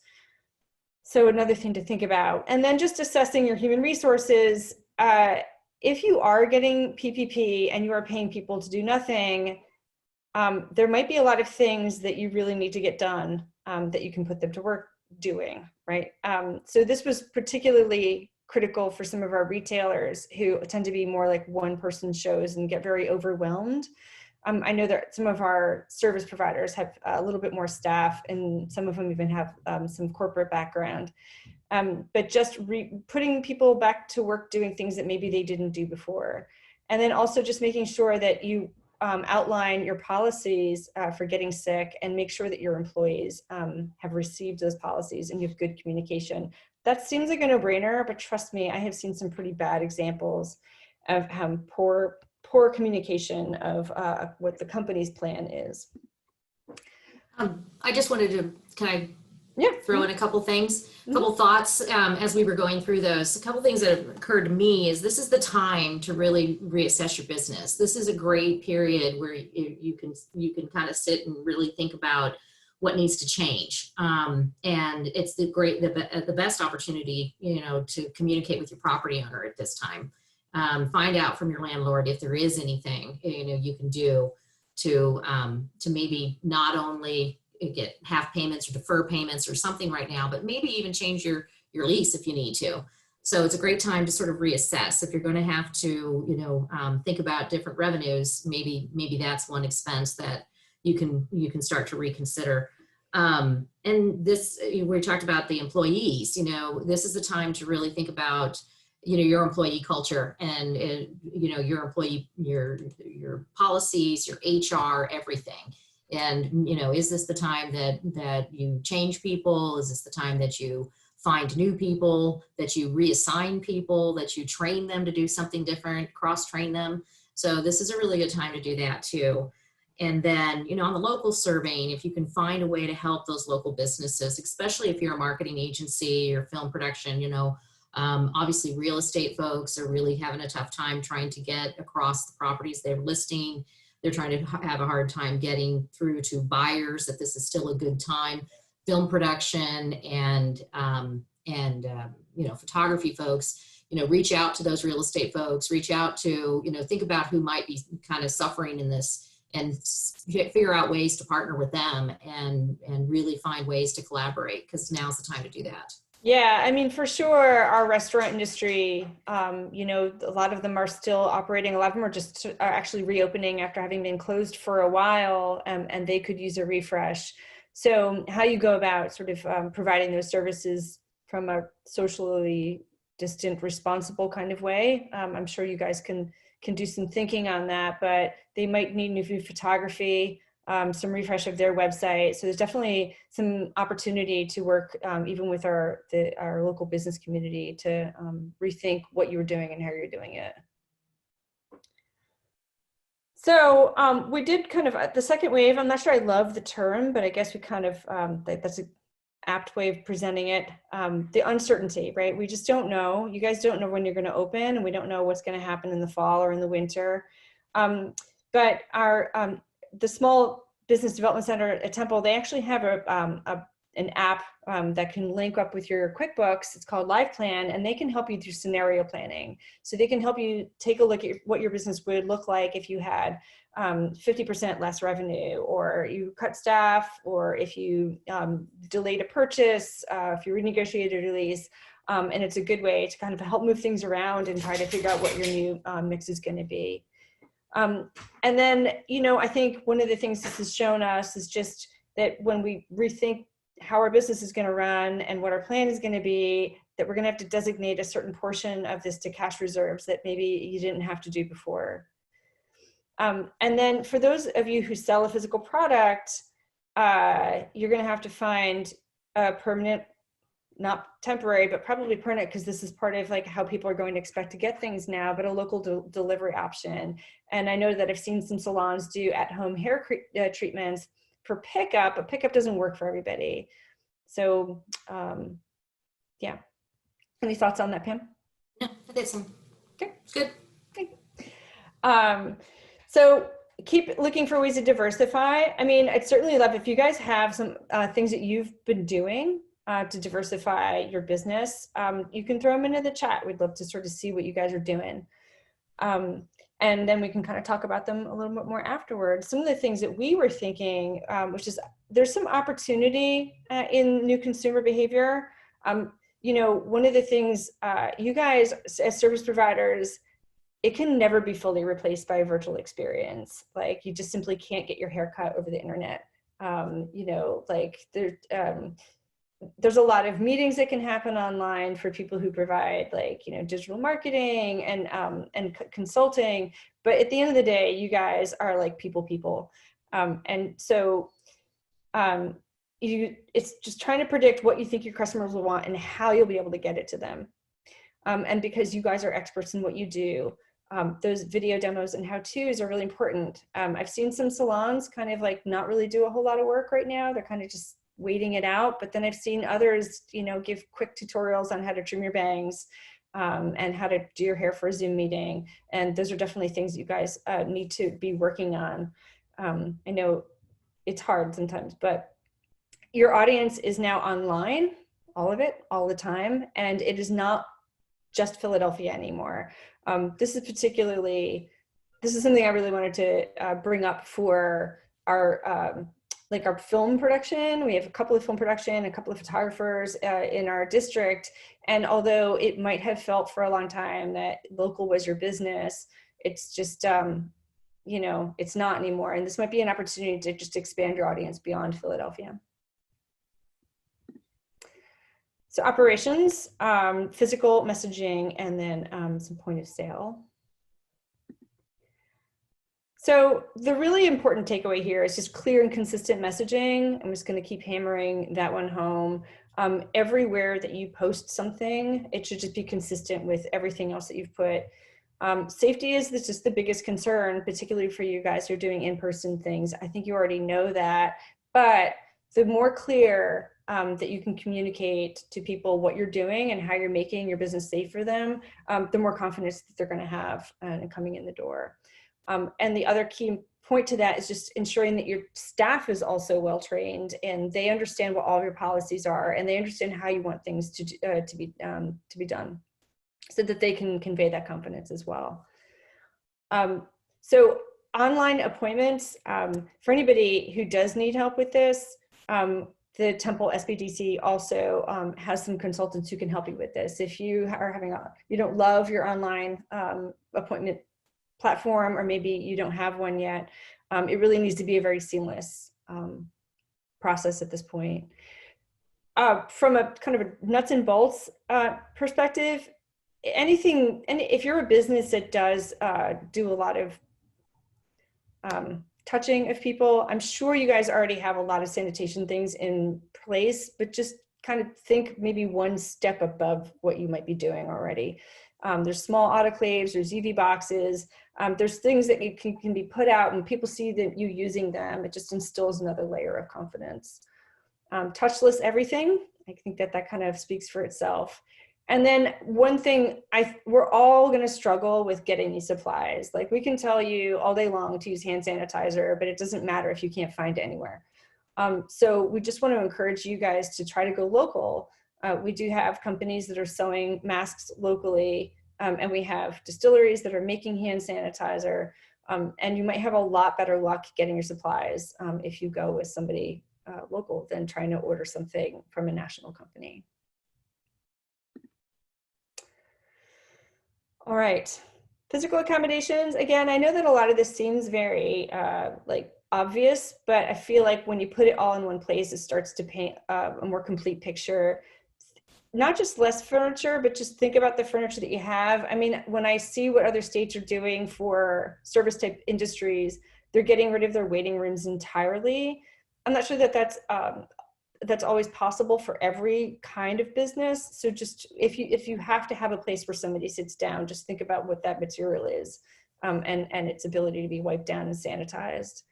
So another thing to think about. And then just assessing your human resources. If you are getting PPP and you are paying people to do nothing, there might be a lot of things that you really need to get done that you can put them to work doing, right? So this was particularly critical for some of our retailers who tend to be more like one-person shows and get very overwhelmed. I know that some of our service providers have a little bit more staff, and some of them even have some corporate background. But just putting people back to work doing things that maybe they didn't do before. And then also just making sure that you outline your policies for getting sick and make sure that your employees have received those policies and you have good communication. That seems like a no-brainer, but trust me, I have seen some pretty bad examples of poor communication of what the company's plan is. I just wanted to, can I throw in a couple things, a couple thoughts as we were going through those. A couple things that have occurred to me is this is the time to really reassess your business. This is a great period where you can kind of sit and really think about what needs to change. And it's the best opportunity, you know, to communicate with your property owner at this time. Find out from your landlord if there is anything, you know, you can do to maybe not only get half payments or defer payments or something right now, but maybe even change your lease if you need to. So it's a great time to sort of reassess. If you're going to have to, you know, think about different revenues, maybe that's one expense that you can start to reconsider. And this, we talked about the employees, you know, this is the time to really think about, you know, your employee culture and, you know, your employee, your policies, your HR, everything. And, you know, is this the time that you change people? Is this the time that you find new people, that you reassign people, that you train them to do something different, cross-train them? So this is a really good time to do that too. And then, you know, on the local surveying, if you can find a way to help those local businesses, especially if you're a marketing agency or film production, you know, obviously real estate folks are really having a tough time trying to get across the properties they're listing. They're trying to have a hard time getting through to buyers that this is still a good time. Film production and you know, photography folks, you know, reach out to those real estate folks, reach out to, you know, think about who might be kind of suffering in this and figure out ways to partner with them and really find ways to collaborate, because now's the time to do that. Yeah, I mean, for sure, our restaurant industry, you know, a lot of them are still operating. A lot of them are actually reopening after having been closed for a while, and they could use a refresh. So how you go about sort of providing those services from a socially distant, responsible kind of way. I'm sure you guys can do some thinking on that, but they might need new photography, some refresh of their website. So there's definitely some opportunity to work even with our local business community to rethink what you're doing and how you're doing it. So we did kind of the second wave. I'm not sure I love the term, but I guess we kind of, that's an apt way of presenting it. The uncertainty, right? We just don't know. You guys don't know when you're going to open, and we don't know what's going to happen in the fall or in the winter. But the Small Business Development Center at Temple, they actually have an app that can link up with your QuickBooks. It's called Live Plan, and they can help you through scenario planning. So they can help you take a look at what your business would look like if you had 50% less revenue, or you cut staff, or if you delayed a purchase, if you renegotiated a lease. And it's a good way to kind of help move things around and try to figure out what your new mix is going to be. And then, I think one of the things this has shown us is just that when we rethink how our business is going to run and what our plan is going to be, that we're going to have to designate a certain portion of this to cash reserves that maybe you didn't have to do before. And then for those of you who sell a physical product, you're going to have to find a permanent, not temporary, but probably permanent, because this is part of like how people are going to expect to get things now, but a local delivery option. And I know that I've seen some salons do at-home hair treatments for pickup, but pickup doesn't work for everybody. So yeah. Any thoughts on that, Pam? No, I think so. Okay. Good. Okay. So keep looking for ways to diversify. I mean, I'd certainly love if you guys have some things that you've been doing to diversify your business. You can throw them into the chat. We'd love to sort of see what you guys are doing. And then we can kind of talk about them a little bit more afterwards. Some of the things that we were thinking, which is there's some opportunity in new consumer behavior. One of the things you guys as service providers, it can never be fully replaced by a virtual experience. Like you just simply can't get your hair cut over the internet. There's a lot of meetings that can happen online for people who provide digital marketing and consulting. But at the end of the day, you guys are like people. And so it's just trying to predict what you think your customers will want and how you'll be able to get it to them. And because you guys are experts in what you do, those video demos and how-tos are really important. I've seen some salons kind of like not really do a whole lot of work right now. They're kind of just waiting it out. But then I've seen others, give quick tutorials on how to trim your bangs and how to do your hair for a Zoom meeting. And those are definitely things you guys need to be working on. I know it's hard sometimes, but your audience is now online, all of it, all the time. And it is not just Philadelphia anymore. This is something I really wanted to bring up for our our film production. We have a couple of film production, a couple of photographers in our district. And although it might have felt for a long time that local was your business, it's just, it's not anymore. And this might be an opportunity to just expand your audience beyond Philadelphia. So operations, physical messaging, and then some point of sale. So the really important takeaway here is just clear and consistent messaging. I'm just going to keep hammering that one home. Everywhere that you post something, it should just be consistent with everything else that you've put. Safety is just the biggest concern, particularly for you guys who are doing in-person things. I think you already know that, but the more clear that you can communicate to people what you're doing and how you're making your business safe for them, the more confidence that they're going to have coming in the door. And the other key point to that is just ensuring that your staff is also well trained and they understand what all of your policies are and they understand how you want things to be done, so that they can convey that confidence as well. So online appointments, for anybody who does need help with this, the Temple SBDC also has some consultants who can help you with this. If you are you don't love your online appointment platform, or maybe you don't have one yet, it really needs to be a very seamless process at this point. From a kind of a nuts and bolts perspective, anything, and if you're a business that does do a lot of touching of people, I'm sure you guys already have a lot of sanitation things in place, but just kind of think maybe one step above what you might be doing already. There's small autoclaves, there's UV boxes, there's things that you can be put out and people see that you using them. It just instills another layer of confidence. Touchless everything, I think that kind of speaks for itself. And then one thing, we're all gonna struggle with getting these supplies. Like we can tell you all day long to use hand sanitizer, but it doesn't matter if you can't find it anywhere. So we just want to encourage you guys to try to go local. We do have companies that are sewing masks locally, and we have distilleries that are making hand sanitizer, and you might have a lot better luck getting your supplies if you go with somebody local than trying to order something from a national company. All right, physical accommodations. Again, I know that a lot of this seems very like obvious, but I feel like when you put it all in one place, it starts to paint a more complete picture. Not just less furniture, but just think about the furniture that you have. I mean, when I see what other states are doing for service type industries, they're getting rid of their waiting rooms entirely. I'm not sure that that's always possible for every kind of business. So just if you have to have a place where somebody sits down, just think about what that material is and its ability to be wiped down and sanitized.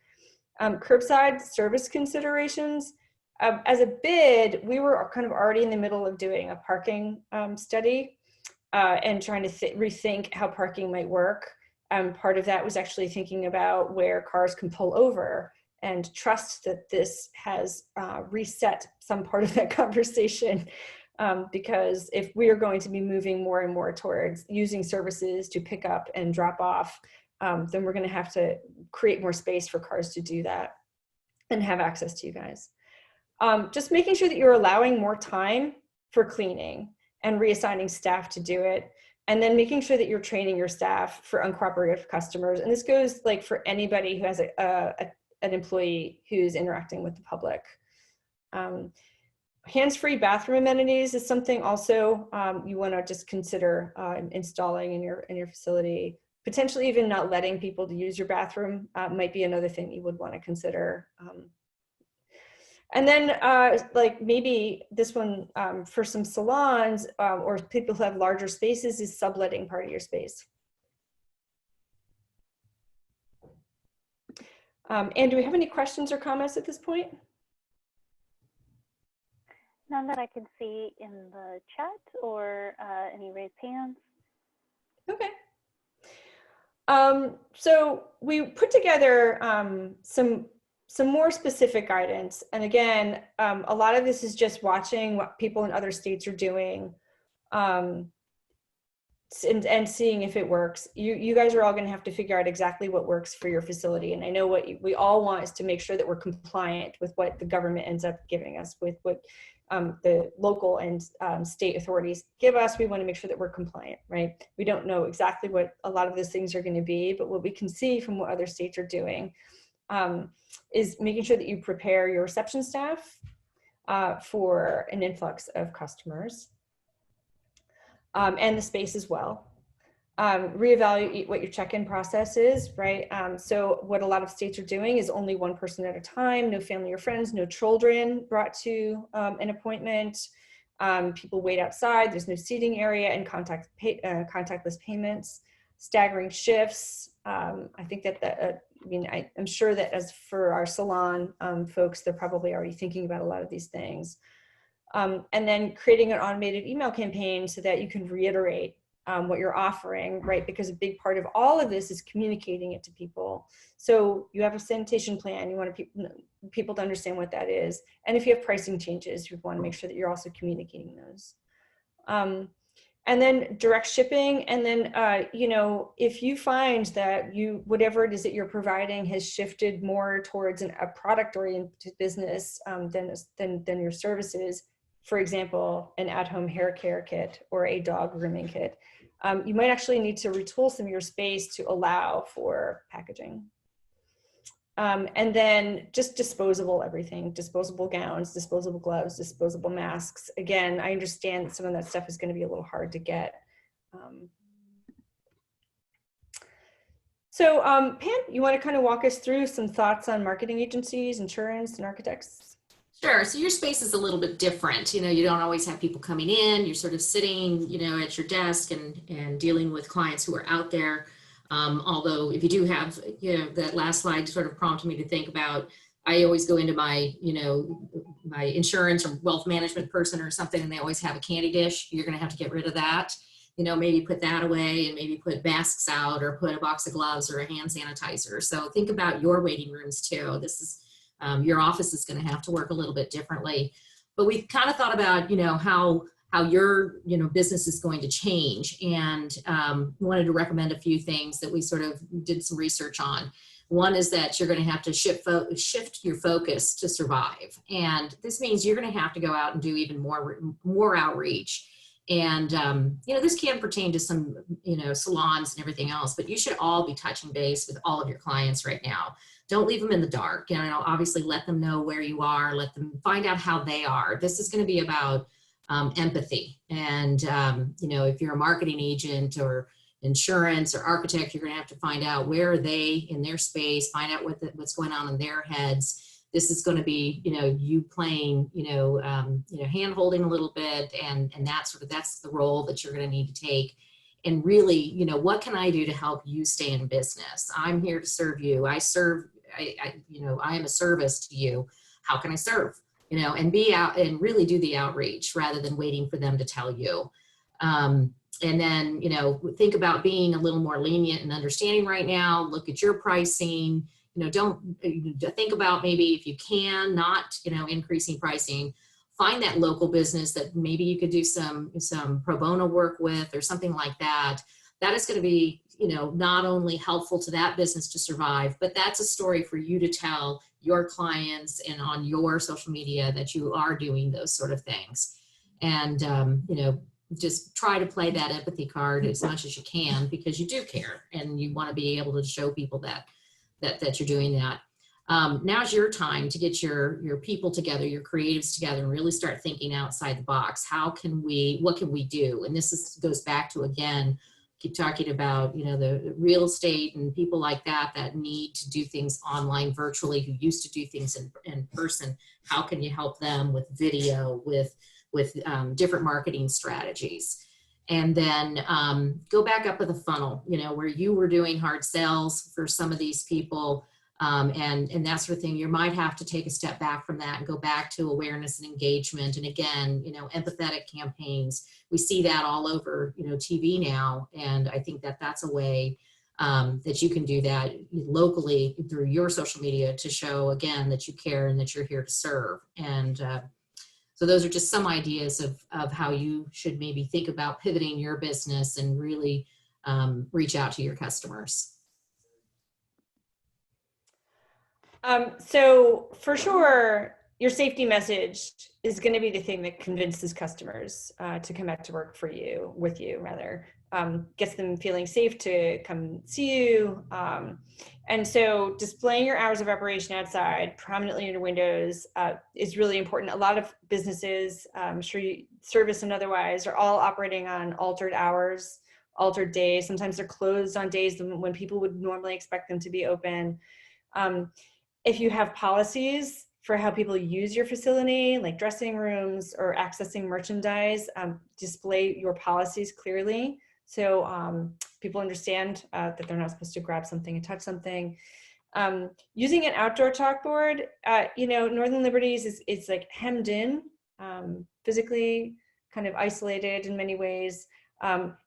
Curbside service considerations. As a bid, we were kind of already in the middle of doing a parking study and trying to rethink how parking might work. Part of that was actually thinking about where cars can pull over and trust that this has reset some part of that conversation. Because if we are going to be moving more and more towards using services to pick up and drop off, then we're going to have to create more space for cars to do that and have access to you guys. Just making sure that you're allowing more time for cleaning and reassigning staff to do it. And then making sure that you're training your staff for uncooperative customers. And this goes like for anybody who has an employee who's interacting with the public. Hands-free bathroom amenities is something also you want to just consider installing in your facility. Potentially even not letting people to use your bathroom might be another thing you would want to consider. And then like maybe this one for some salons or people who have larger spaces is subletting part of your space. And do we have any questions or comments at this point? None that I can see in the chat or any raised hands. Okay. So we put together some more specific guidance. And again, a lot of this is just watching what people in other states are doing and seeing if it works. You guys are all going to have to figure out exactly what works for your facility. And I know what we all want is to make sure that we're compliant with what the government ends up giving us, with what the local and state authorities give us. We want to make sure that we're compliant, right? We don't know exactly what a lot of those things are going to be, but what we can see from what other states are doing is making sure that you prepare your reception staff for an influx of customers and the space as well. Reevaluate what your check-in process is, right? So what a lot of states are doing is only one person at a time, no family or friends, no children brought to an appointment. People wait outside, there's no seating area, and contactless payments, staggering shifts. I think that I'm sure that as for our salon folks, they're probably already thinking about a lot of these things. And then creating an automated email campaign so that you can reiterate what you're offering, right? Because a big part of all of this is communicating it to people. So you have a sanitation plan, you want people to understand what that is. And if you have pricing changes, you want to make sure that you're also communicating those. And then direct shipping. And then, if you find that whatever it is that you're providing has shifted more towards a product-oriented business than your services, for example, an at-home hair care kit or a dog grooming kit, you might actually need to retool some of your space to allow for packaging. And then just disposable everything, disposable gowns, disposable gloves, disposable masks. Again, I understand that some of that stuff is going to be a little hard to get. Pam, you want to kind of walk us through some thoughts on marketing agencies, insurance, and architects? Sure. So your space is a little bit different. You know, you don't always have people coming in. You're sort of sitting, you know, at your desk and dealing with clients who are out there. Although if you do have, you know, that last slide sort of prompted me to think about, I always go into my, you know, my insurance or wealth management person or something, and they always have a candy dish. You're going to have to get rid of that. You know, maybe put that away and maybe put masks out or put a box of gloves or a hand sanitizer. So think about your waiting rooms too. This is, your office is going to have to work a little bit differently. But we kind of thought about, you know, how your, you know, business is going to change, and wanted to recommend a few things that we sort of did some research on. One is that you're going to have to shift your focus to survive, and this means you're going to have to go out and do even more outreach. And you know, this can pertain to some, you know, salons and everything else, but you should all be touching base with all of your clients right now. Don't leave them in the dark. You know, obviously let them know where you are, let them find out how they are. This is going to be about empathy. And, you know, if you're a marketing agent or insurance or architect, you're going to have to find out where are they in their space, find out what's going on in their heads. This is going to be, you know, you playing, you know, hand holding a little bit, and that's the role that you're going to need to take. And really, you know, what can I do to help you stay in business? I'm here to serve you. You know, I am a service to you. How can I serve? You know, and be out and really do the outreach rather than waiting for them to tell you. And then, you know, think about being a little more lenient and understanding right now. Look at your pricing. You know, don't think about maybe if you can not, you know, increasing pricing. Find that local business that maybe you could do some pro bono work with or something like that. That is going to be, you know, not only helpful to that business to survive, but that's a story for you to tell your clients and on your social media that you are doing those sort of things. And, you know, just try to play that empathy card as much as you can, because you do care and you want to be able to show people that you're doing that. Now's your time to get your people together, your creatives together, and really start thinking outside the box. What can we do? And this goes back to, again, keep talking about, you know, the real estate and people like that need to do things online, virtually, who used to do things in person. How can you help them with video, with different marketing strategies? And then go back up with the funnel, you know, where you were doing hard sales for some of these people, and that sort of thing. You might have to take a step back from that and go back to awareness and engagement. And again, you know, empathetic campaigns. We see that all over, you know, TV now. And I think that's a way that you can do that locally through your social media to show, again, that you care and that you're here to serve. And so those are just some ideas of how you should maybe think about pivoting your business and really reach out to your customers. So for sure, your safety message is going to be the thing that convinces customers to come back to work with you, gets them feeling safe to come see you. And so displaying your hours of operation outside prominently in your windows is really important. A lot of businesses, I'm sure you service and otherwise, are all operating on altered hours, altered days. Sometimes they're closed on days when people would normally expect them to be open. If you have policies for how people use your facility, like dressing rooms or accessing merchandise, display your policies clearly so people understand that they're not supposed to grab something and touch something. Using an outdoor chalkboard, you know, Northern Liberties it's like hemmed in, physically kind of isolated in many ways.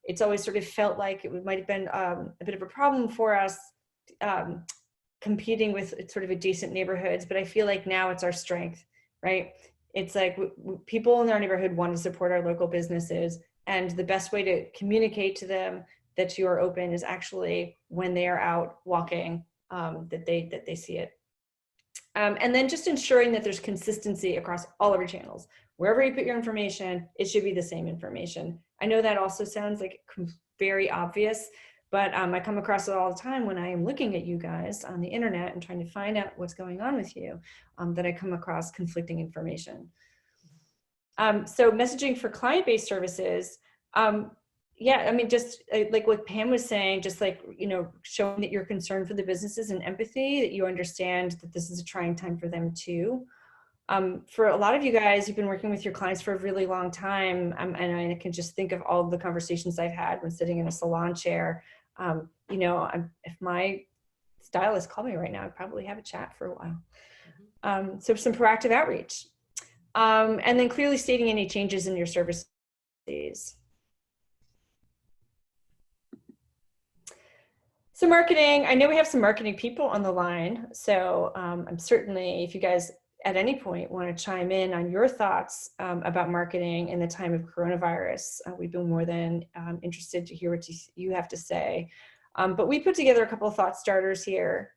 It's always sort of felt like it might have been a bit of a problem for us competing with sort of adjacent neighborhoods, but I feel like now it's our strength, right? It's like people in our neighborhood want to support our local businesses, and the best way to communicate to them that you are open is actually when they are out walking, that they see it. And then just ensuring that there's consistency across all of your channels. Wherever you put your information, it should be the same information. I know that also sounds like very obvious, but I come across it all the time when I am looking at you guys on the internet and trying to find out what's going on with you, that I come across conflicting information. So messaging for client-based services, yeah, I mean, just like what Pam was saying, just like, you know, showing that you're concerned for the businesses and empathy, that you understand that this is a trying time for them too. For a lot of you guys, you've been working with your clients for a really long time, and I can just think of all of the conversations I've had when sitting in a salon chair. You know, if my stylist called me right now, I'd probably have a chat for a while. So some proactive outreach. And then clearly stating any changes in your services. So marketing, I know we have some marketing people on the line. So I'm certainly, if you guys at any point want to chime in on your thoughts about marketing in the time of coronavirus, we'd be more than interested to hear what you have to say. But we put together a couple of thought starters here.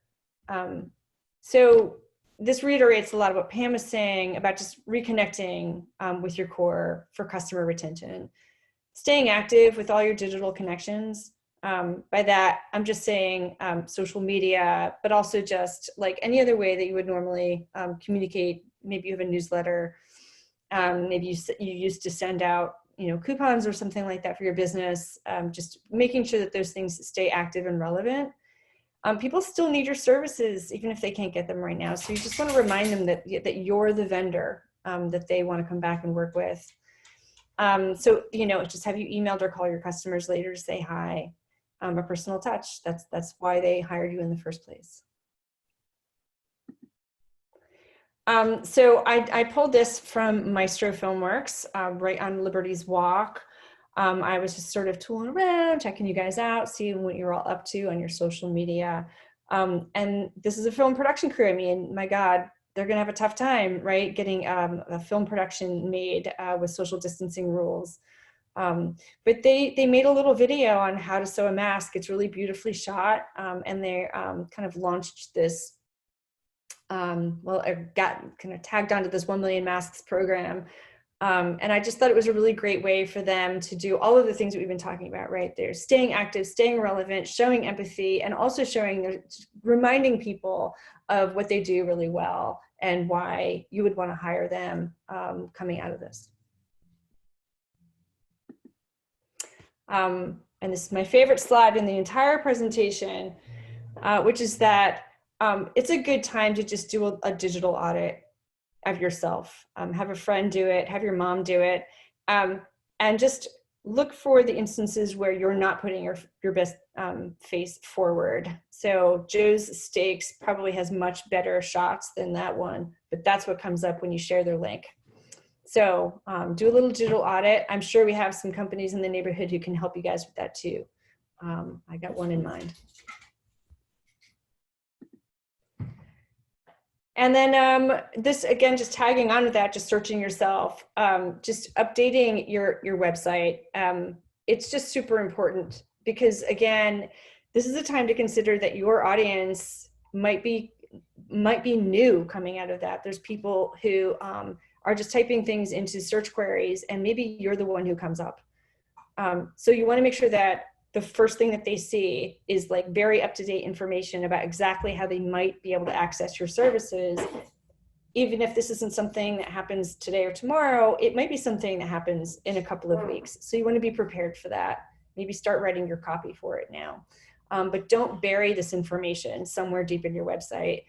So this reiterates a lot of what Pam is saying about just reconnecting with your core for customer retention. Staying active with all your digital connections. By that, I'm just saying social media, but also just like any other way that you would normally communicate. Maybe you have a newsletter. Maybe you used to send out, you know, coupons or something like that for your business. Just making sure that those things stay active and relevant. People still need your services, even if they can't get them right now. So you just want to remind them that you're the vendor that they want to come back and work with. So, you know, just have you emailed or call your customers later to say hi. A personal touch. That's why they hired you in the first place. So I pulled this from Maestro Filmworks, right on Liberty's Walk. I was just sort of tooling around, checking you guys out, seeing what you're all up to on your social media. And this is a film production crew. I mean, my God, they're gonna have a tough time, right? Getting a film production made with social distancing rules. But they made a little video on how to sew a mask. It's really beautifully shot. And they kind of launched this, well, I got kind of tagged onto this 1 million masks program. And I just thought it was a really great way for them to do all of the things that we've been talking about, right? They're staying active, staying relevant, showing empathy, and also reminding people of what they do really well and why you would want to hire them coming out of this. And this is my favorite slide in the entire presentation, which is that it's a good time to just do a digital audit of yourself. Have a friend do it, have your mom do it, and just look for the instances where you're not putting your best face forward. So Joe's Steaks probably has much better shots than that one, but that's what comes up when you share their link. So do a little digital audit. I'm sure we have some companies in the neighborhood who can help you guys with that too. I got one in mind. And then this, again, just tagging on with that, just searching yourself, just updating your website. It's just super important because, again, this is a time to consider that your audience might be new coming out of that. There's people who are just typing things into search queries, and maybe you're the one who comes up. So you want to make sure that the first thing that they see is like very up-to-date information about exactly how they might be able to access your services. Even if this isn't something that happens today or tomorrow, it might be something that happens in a couple of weeks. So you want to be prepared for that. Maybe start writing your copy for it now. But don't bury this information somewhere deep in your website.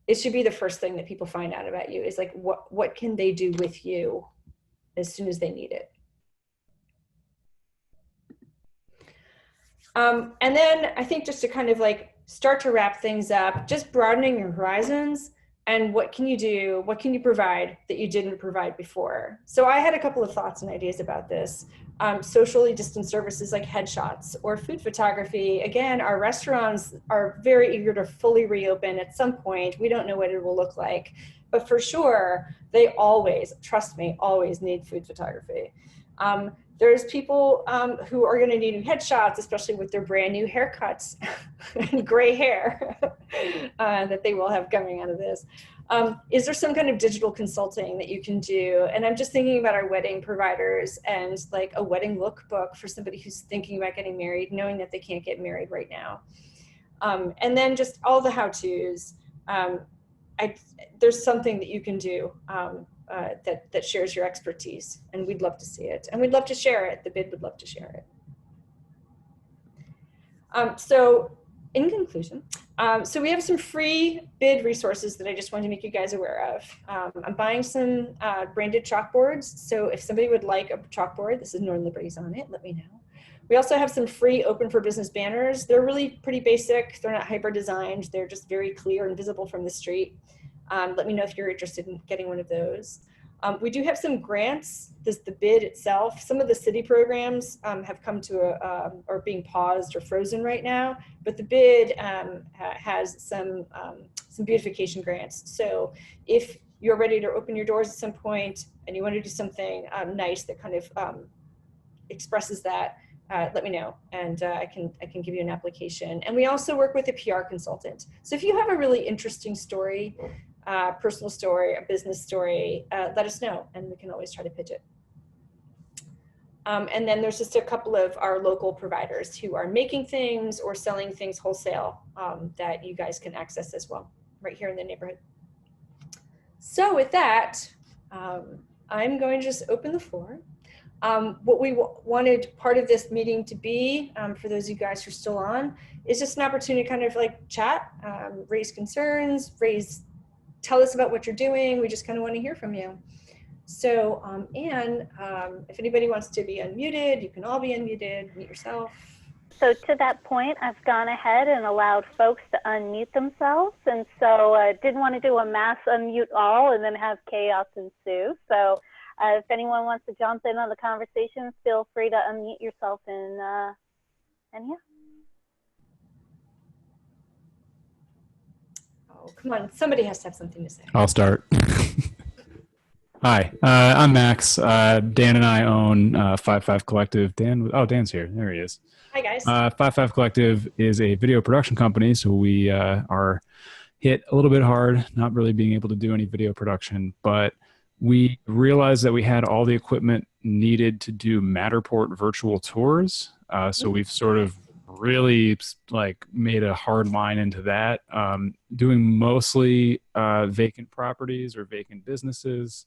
It should be the first thing that people find out about you is like, what can they do with you as soon as they need it? And then I think just to kind of like start to wrap things up, just broadening your horizons and what can you do, what can you provide that you didn't provide before? So I had a couple of thoughts and ideas about this. Socially distanced services like headshots or food photography. Again, our restaurants are very eager to fully reopen at some point. We don't know what it will look like, but for sure, they always, trust me, always need food photography. There's people who are going to need new headshots, especially with their brand new haircuts and gray hair that they will have coming out of this. Is there some kind of digital consulting that you can do? And I'm just thinking about our wedding providers and like a wedding lookbook for somebody who's thinking about getting married, knowing that they can't get married right now. And then just all the how-tos. There's something that you can do that shares your expertise, and we'd love to see it. And we'd love to share it. The BID would love to share it. So in conclusion, so we have some free BID resources that I just wanted to make you guys aware of. I'm buying some branded chalkboards. So if somebody would like a chalkboard, this is Northern Liberties on it, let me know. We also have some free open for business banners. They're really pretty basic. They're not hyper designed. They're just very clear and visible from the street. Let me know if you're interested in getting one of those. We do have some grants. The BID itself, some of the city programs have come to are being paused or frozen right now, but the BID has some beautification grants. So if you're ready to open your doors at some point and you want to do something nice that kind of expresses that, let me know, and I can give you an application. And we also work with a PR consultant. So if you have a really interesting story, personal story, a business story, let us know, and we can always try to pitch it. And then there's just a couple of our local providers who are making things or selling things wholesale that you guys can access as well, right here in the neighborhood. So with that, I'm going to just open the floor. What we wanted part of this meeting to be, for those of you guys who are still on, is just an opportunity to kind of like chat, raise concerns, tell us about what you're doing. We just kind of want to hear from you. So, Anne, if anybody wants to be unmuted, you can all be unmuted, mute yourself. So to that point, I've gone ahead and allowed folks to unmute themselves. And so I didn't want to do a mass unmute all and then have chaos ensue. So if anyone wants to jump in on the conversation, feel free to unmute yourself and yeah. Oh, come on. Somebody has to have something to say. I'll start. Hi, I'm Max. Dan and I own 55 Collective. Dan's here. There he is. Hi, guys. 55 Collective is a video production company, so we are hit a little bit hard, not really being able to do any video production, but we realized that we had all the equipment needed to do Matterport virtual tours. So we've sort of really like made a hard line into that, doing mostly vacant properties or vacant businesses,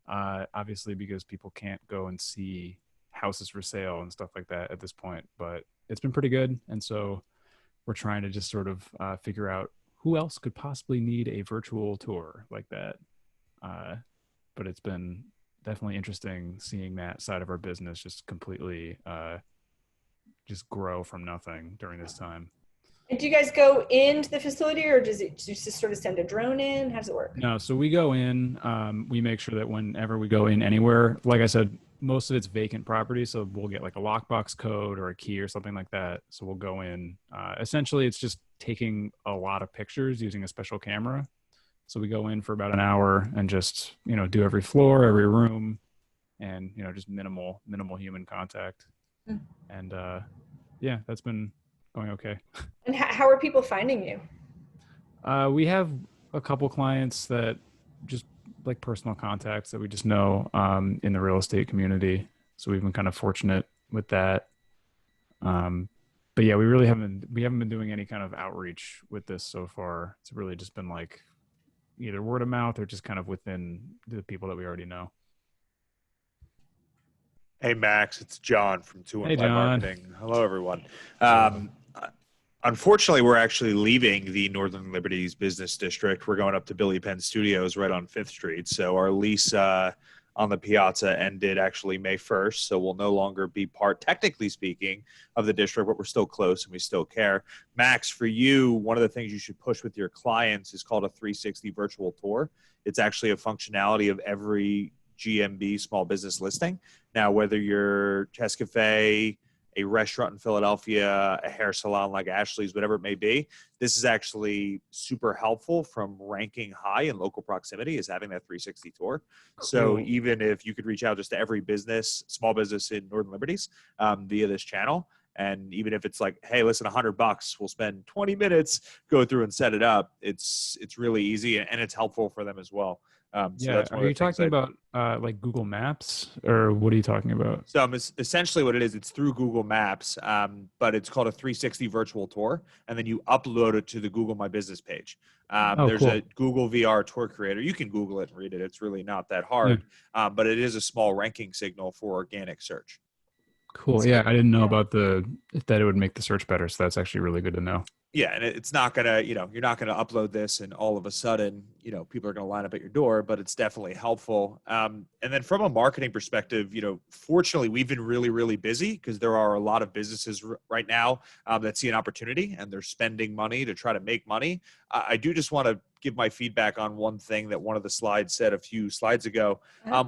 obviously because people can't go and see houses for sale and stuff like that at this point, but it's been pretty good. And so we're trying to just sort of figure out who else could possibly need a virtual tour like that. But it's been definitely interesting seeing that side of our business just completely just grow from nothing during this time. And do you guys go into the facility, or do you just sort of send a drone in? How does it work? No, so we go in, we make sure that whenever we go in anywhere, like I said, most of it's vacant property. So we'll get like a lockbox code or a key or something like that. So we'll go in, essentially it's just taking a lot of pictures using a special camera. So we go in for about an hour and just, do every floor, every room, and, just minimal human contact. Mm. And yeah, that's been going okay. And how are people finding you? We have a couple clients that just like personal contacts that we just know in the real estate community. So we've been kind of fortunate with that. But yeah, we haven't been doing any kind of outreach with this so far. It's really just been like either word of mouth or just kind of within the people that we already know. Hey, Max, it's John from 215 Marketing. Hello, everyone. Unfortunately, we're actually leaving the Northern Liberties Business District. We're going up to Billy Penn Studios right on 5th Street. So our lease on the Piazza ended actually May 1st. So we'll no longer be part, technically speaking, of the district, but we're still close and we still care. Max, for you, one of the things you should push with your clients is called a 360 virtual tour. It's actually a functionality of every GMB small business listing. Now, whether you're Chess Cafe, a restaurant in Philadelphia, a hair salon like Ashley's, whatever it may be, this is actually super helpful from ranking high in local proximity, is having that 360 tour. So Cool. even if you could reach out just to every business, small business in Northern Liberties via this channel, and even if it's like, hey, listen, $100, we'll spend 20 minutes, go through and set it up. It's really easy, and it's helpful for them as well. So Yeah. that's one Are of you the things talking about like Google Maps, or what are you talking about? So essentially what it is, it's through Google Maps, but it's called a 360 virtual tour. And then you upload it to the Google My Business page. Oh, There's cool. a Google VR tour creator. You can Google it and read it. It's really not that Yeah. hard, but it is a small ranking signal for organic search. Cool. Yeah, I didn't know about that it would make the search better. So that's actually really good to know. Yeah, and it's not gonna, you're not gonna upload this and all of a sudden, people are gonna line up at your door, but it's definitely helpful. And then from a marketing perspective, fortunately, we've been really, really busy because there are a lot of businesses right now that see an opportunity and they're spending money to try to make money. I do just want to give my feedback on one thing that one of the slides said a few slides ago.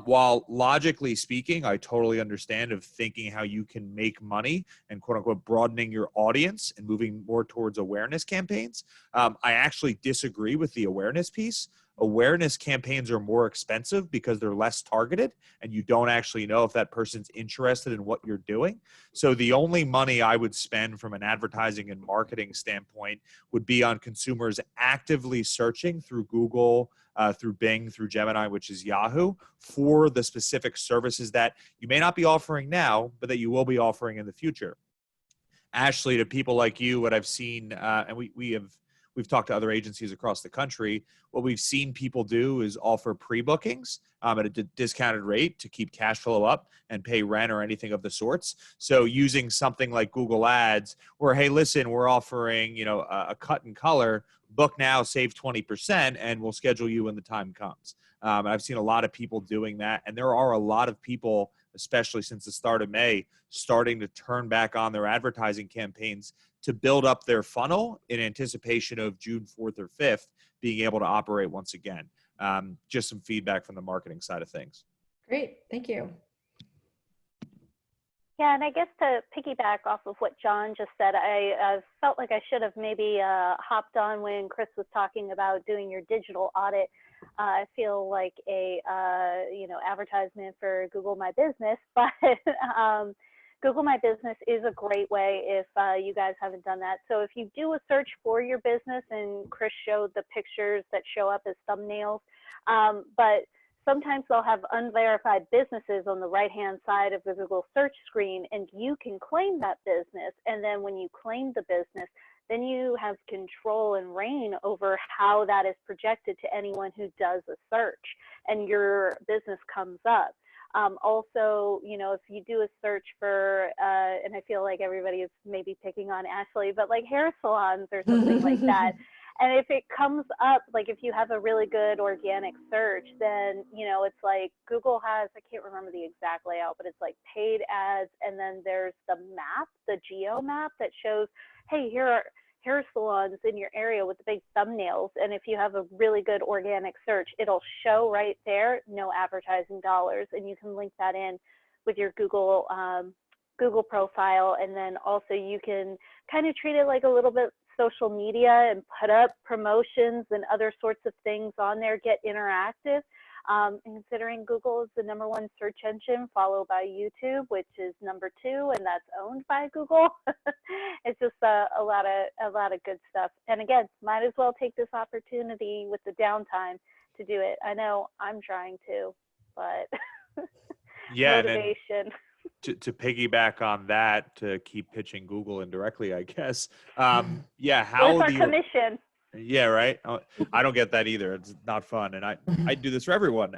While logically speaking, I totally understand of thinking how you can make money and quote unquote broadening your audience and moving more towards awareness campaigns. I actually disagree with the awareness piece. Awareness campaigns are more expensive because they're less targeted and you don't actually know if that person's interested in what you're doing. So the only money I would spend from an advertising and marketing standpoint would be on consumers actively searching through Google, through Bing, through Gemini, which is Yahoo, for the specific services that you may not be offering now, but that you will be offering in the future. Ashley, to people like you, what I've seen, and we've talked to other agencies across the country, what we've seen people do is offer pre-bookings at a discounted rate to keep cash flow up and pay rent or anything of the sorts. So using something like Google Ads where, hey, listen, we're offering, a cut and color, book now, save 20%, and we'll schedule you when the time comes. I've seen a lot of people doing that. And there are a lot of people, especially since the start of May, starting to turn back on their advertising campaigns to build up their funnel in anticipation of June 4th or 5th being able to operate once again. Just some feedback from the marketing side of things. Great, thank you. Yeah, and I guess to piggyback off of what John just said, I felt like I should have maybe hopped on when Kris was talking about doing your digital audit. I feel like a advertisement for Google My Business, but Google My Business is a great way if you guys haven't done that. So if you do a search for your business, and Kris showed the pictures that show up as thumbnails, but sometimes they'll have unverified businesses on the right-hand side of the Google search screen, and you can claim that business. And then when you claim the business, then you have control and reign over how that is projected to anyone who does a search, and your business comes up. Also, if you do a search for, and I feel like everybody is maybe picking on Ashley, but like hair salons or something like that. And if it comes up, like if you have a really good organic search, then, it's like Google has, I can't remember the exact layout, but it's like paid ads. And then there's the map, the geo map that shows, hey, here are hair salons in your area with the big thumbnails. And if you have a really good organic search, it'll show right there, no advertising dollars. And you can link that in with your Google profile. And then also you can kind of treat it like a little bit social media and put up promotions and other sorts of things on there, get interactive. And considering Google is the #1 search engine, followed by YouTube, which is #2, and that's owned by Google. It's just a lot of good stuff. And again, might as well take this opportunity with the downtime to do it. I know I'm trying to, but Yeah, motivation. To piggyback on that, to keep pitching Google indirectly, I guess. Yeah, how What's our commission? Yeah, right. I don't get that either. It's not fun. And I do this for everyone.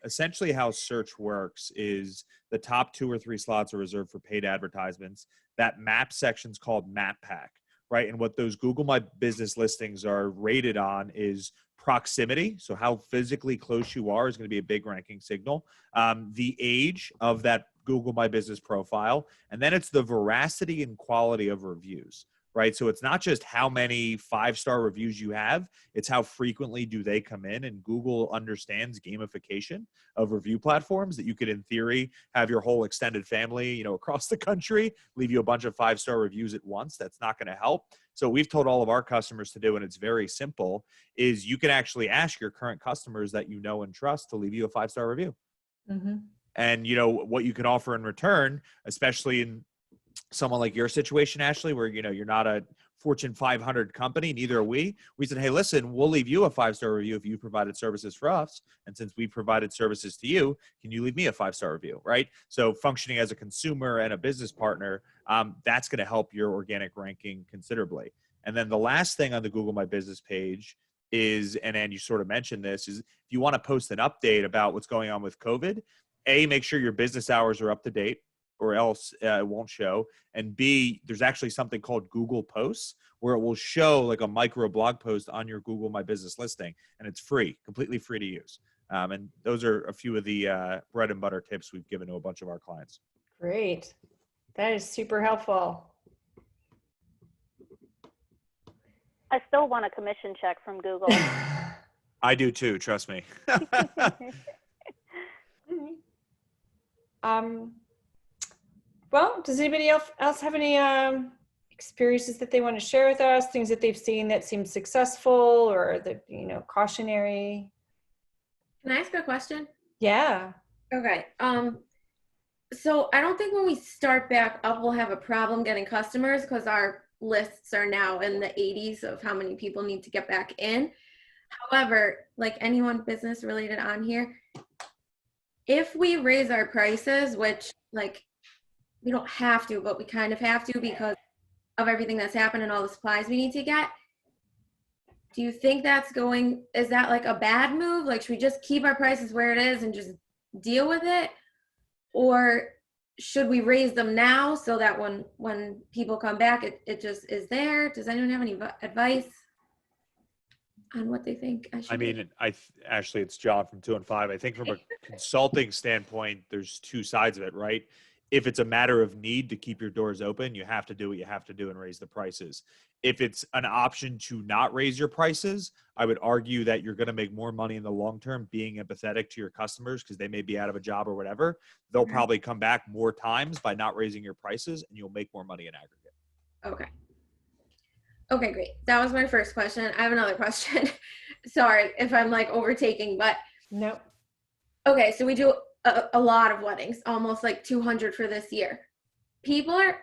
Essentially how search works is the top 2 or 3 slots are reserved for paid advertisements. That map section's called Map Pack, right? And what those Google My Business listings are rated on is proximity. So how physically close you are is going to be a big ranking signal. The age of that Google My Business profile. And then it's the veracity and quality of reviews. right? So it's not just how many 5-star reviews you have, it's how frequently do they come in. And Google understands gamification of review platforms, that you could, in theory, have your whole extended family, you know, across the country, leave you a bunch of 5-star reviews at once. That's not going to help. So we've told all of our customers to do, and it's very simple, is you can actually ask your current customers that you know and trust to leave you a 5-star review. Mm-hmm. And, you know, what you can offer in return, especially in someone like your situation, Ashley, where, you know, you're not a Fortune 500 company, neither are we. We said, hey, listen, we'll leave you a 5-star review if you provided services for us. And since we provided services to you, can you leave me a 5-star review, right? So functioning as a consumer and a business partner, that's going to help your organic ranking considerably. And then the last thing on the Google My Business page is, and you sort of mentioned this, is if you want to post an update about what's going on with COVID, A, make sure your business hours are up to date, or else it won't show. And B, there's actually something called Google Posts, where it will show like a micro blog post on your Google My Business listing, and it's free, completely free to use. And those are a few of the bread and butter tips we've given to a bunch of our clients. Great. That is super helpful. I still want a commission check from Google. I do too, trust me. Well, does anybody else have any experiences that they want to share with us? Things that they've seen that seem successful, or that, you know, cautionary? Can I ask a question? Yeah. Okay. So I don't think when we start back up, we'll have a problem getting customers, because our lists are now in the 80s of how many people need to get back in. However, like anyone business related on here, if we raise our prices, which like we don't have to, but we kind of have to because of everything that's happened and all the supplies we need to get, do you think is that like a bad move? Like, should we just keep our prices where it is and just deal with it? Or should we raise them now so that when people come back, it just is there? Does anyone have any advice on what they think I should do? Ashley, it's John from 2 and 5. I think from a consulting standpoint, there's two sides of it, right? If it's a matter of need to keep your doors open, you have to do what you have to do and raise the prices. If it's an option to not raise your prices, I would argue that you're going to make more money in the long term being empathetic to your customers, because they may be out of a job or whatever. They'll probably come back more times by not raising your prices, and you'll make more money in aggregate. Okay. Okay, great. That was my first question. I have another question. Sorry if I'm like overtaking, but no. Okay, so we do a lot of weddings, almost like 200 for this year. People are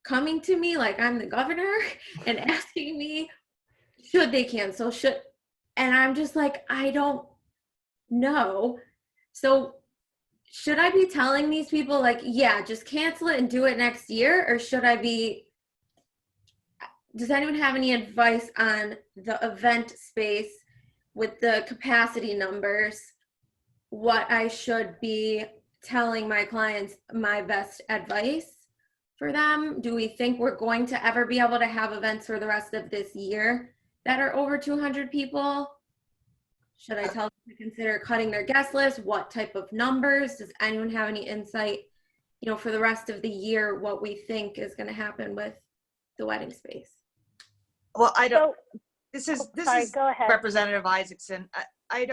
coming to me like I'm the governor and asking me, should they cancel? And I'm just like, I don't know. So should I be telling these people like, yeah, just cancel it and do it next year? Or should I be, does anyone have any advice on the event space with the capacity numbers, what I should be telling my clients, my best advice for them? Do we think we're going to ever be able to have events for the rest of this year that are over 200 people? Should I tell them to consider cutting their guest list? What type of numbers? Does anyone have any insight, you know, for the rest of the year, what we think is going to happen with the wedding space? Well, I don't, So, this is go ahead. Representative Isaacson. I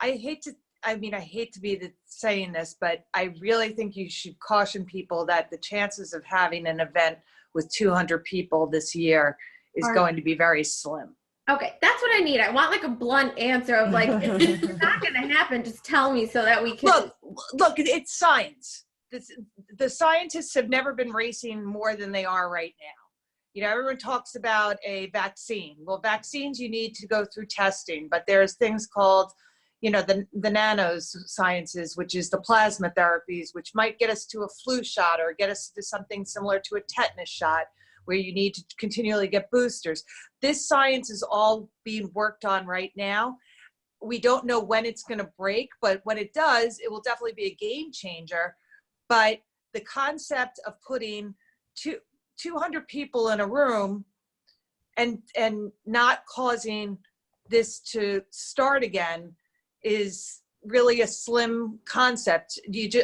hate to be saying this, but I really think you should caution people that the chances of having an event with 200 people this year is going to be very slim. Okay, that's what I need. I want like a blunt answer of like, it's not going to happen. Just tell me so that we can. Look, it's science. The scientists have never been racing more than they are right now. You know, everyone talks about a vaccine. Well, vaccines, you need to go through testing, but there's things called, you know, the nanosciences, which is the plasma therapies, which might get us to a flu shot or get us to something similar to a tetanus shot, where you need to continually get boosters. This science is all being worked on right now. We don't know when it's going to break, but when it does, it will definitely be a game changer. But the concept of putting 200 people in a room and not causing this to start again is really a slim concept.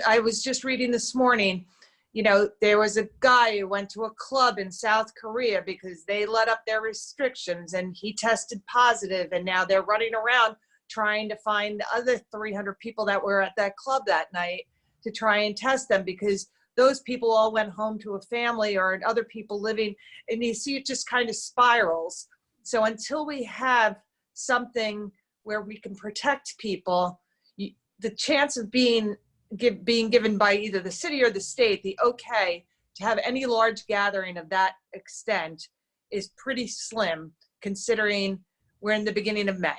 I was just reading this morning, You know, there was a guy who went to a club in South Korea because they let up their restrictions and he tested positive, and now they're running around trying to find the other 300 people that were at that club that night to try and test them, because those people all went home to a family or other people living, and you see it just kind of spirals. So until we have something where we can protect people, the chance of being given by either the city or the state the okay to have any large gathering of that extent is pretty slim, considering we're in the beginning of May.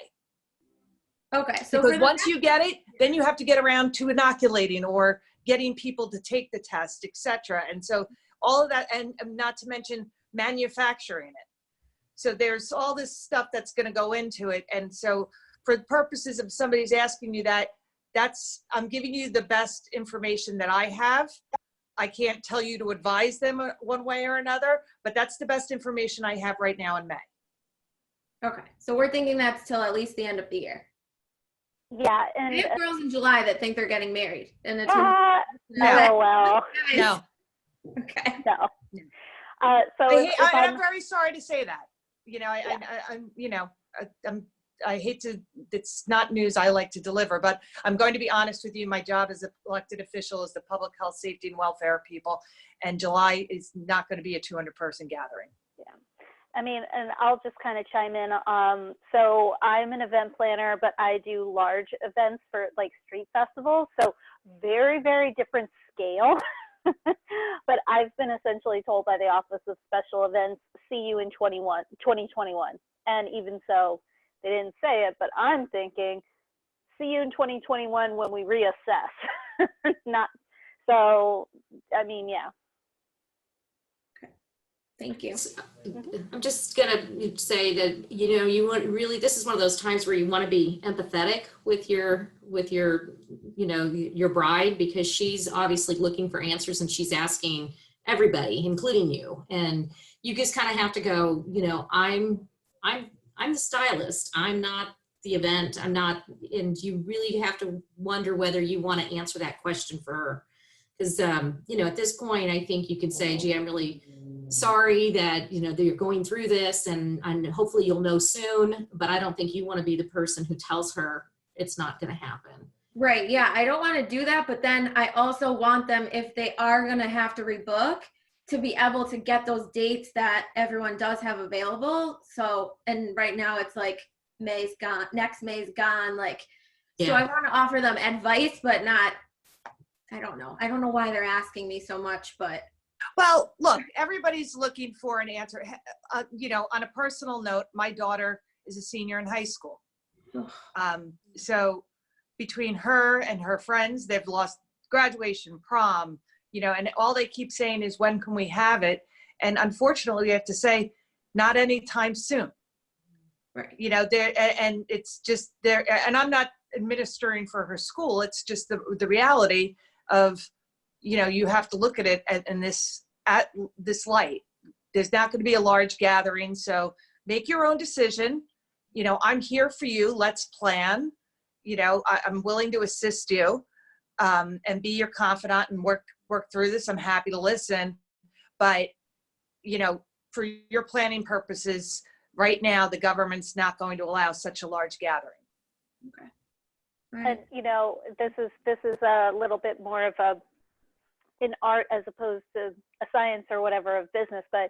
Okay, so because once you get it, then you have to get around to inoculating or getting people to take the test, etc. And so all of that, and not to mention manufacturing it. So there's all this stuff that's going to go into it. And so for the purposes of somebody's asking you that, I'm giving you the best information that I have. I can't tell you to advise them one way or another, but that's the best information I have right now in May. Okay, so we're thinking that's till at least the end of the year. Yeah, I and have girls in July that think they're getting married, and it's oh well, No. okay. no. So I'm very sorry to say that. You know, I hate to, it's not news I like to deliver, but I'm going to be honest with you. My job as an elected official is the public health, safety, and welfare people. And July is not going to be a 200-person gathering. Yeah. I mean, and I'll just kind of chime in. So I'm an event planner, but I do large events for like street festivals. So very, very different scale. But I've been essentially told by the Office of Special Events, see you in 2021. And even so, they didn't say it, but I'm thinking, see you in 2021 when we reassess. Not so. I mean, yeah. Thank you. I'm just gonna say that, you know, you want really, this is one of those times where you want to be empathetic with your, you know, your bride, because she's obviously looking for answers and she's asking everybody, including you. And you just kind of have to go, you know, I'm the stylist. I'm not the event. I'm not, and you really have to wonder whether you want to answer that question for her. Because, you know, at this point, I think you can say, gee, I'm really sorry that, you know, that you're going through this, and hopefully you'll know soon, but I don't think you want to be the person who tells her it's not going to happen. Right, yeah, I don't want to do that, but then I also want them, if they are going to have to rebook, to be able to get those dates that everyone does have available. So, and right now it's like May's gone, next May's gone, like, yeah. So I want to offer them advice, but not, I don't know why they're asking me so much, but. Well, look, everybody's looking for an answer. You know, on a personal note, my daughter is a senior in high school. So between her and her friends, they've lost graduation, prom, you know, and all they keep saying is, when can we have it? And unfortunately, we have to say, not anytime soon. Right. You know, and it's just there, and I'm not administering for her school. It's just the reality of, you know, you have to look at it at this light. There's not going to be a large gathering, so make your own decision. You know, I'm here for you. Let's plan. You know, I'm willing to assist you and be your confidant and work through this. I'm happy to listen, but you know, for your planning purposes, right now the government's not going to allow such a large gathering. Okay. Right. And you know, this is a little bit more of an art as opposed to a science or whatever of business, but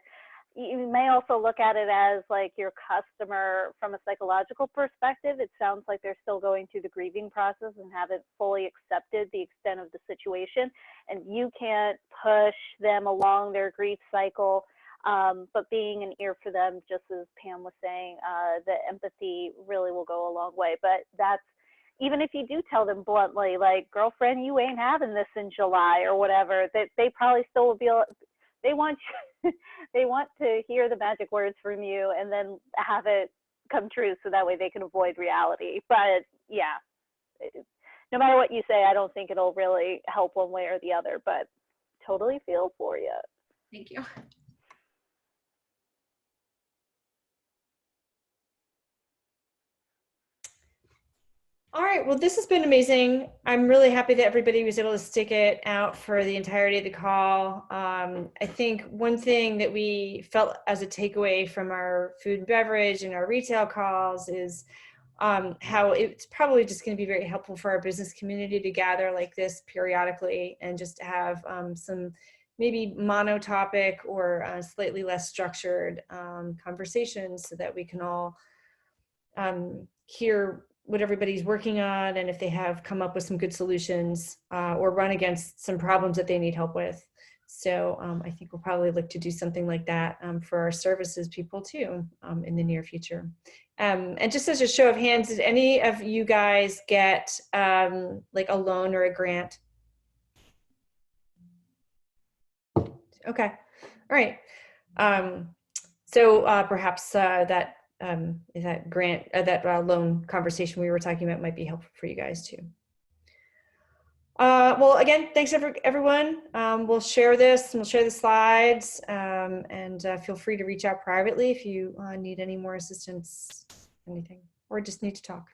you may also look at it as like your customer from a psychological perspective. It sounds like they're still going through the grieving process and haven't fully accepted the extent of the situation, and you can't push them along their grief cycle, but being an ear for them, just as Pam was saying, the empathy really will go a long way. But that's, even if you do tell them bluntly, like, girlfriend, you ain't having this in July or whatever, that they probably still will be, they want to hear the magic words from you and then have it come true, so that way they can avoid reality. But yeah, no matter what you say, I don't think it'll really help one way or the other, but totally feel for you. Thank you. All right, well, this has been amazing. I'm really happy that everybody was able to stick it out for the entirety of the call. I think one thing that we felt as a takeaway from our food and beverage and our retail calls is how it's probably just going to be very helpful for our business community to gather like this periodically and just to have some maybe monotopic or slightly less structured conversations so that we can all hear what everybody's working on and if they have come up with some good solutions or run against some problems that they need help with. So I think we'll probably look to do something like that for our services people too in the near future. And just as a show of hands, did any of you guys get like a loan or a grant? Okay, all right. So perhaps that grant, that loan conversation we were talking about might be helpful for you guys too. Well, again, thanks everyone. We'll share this and we'll share the slides and feel free to reach out privately if you need any more assistance, anything, or just need to talk.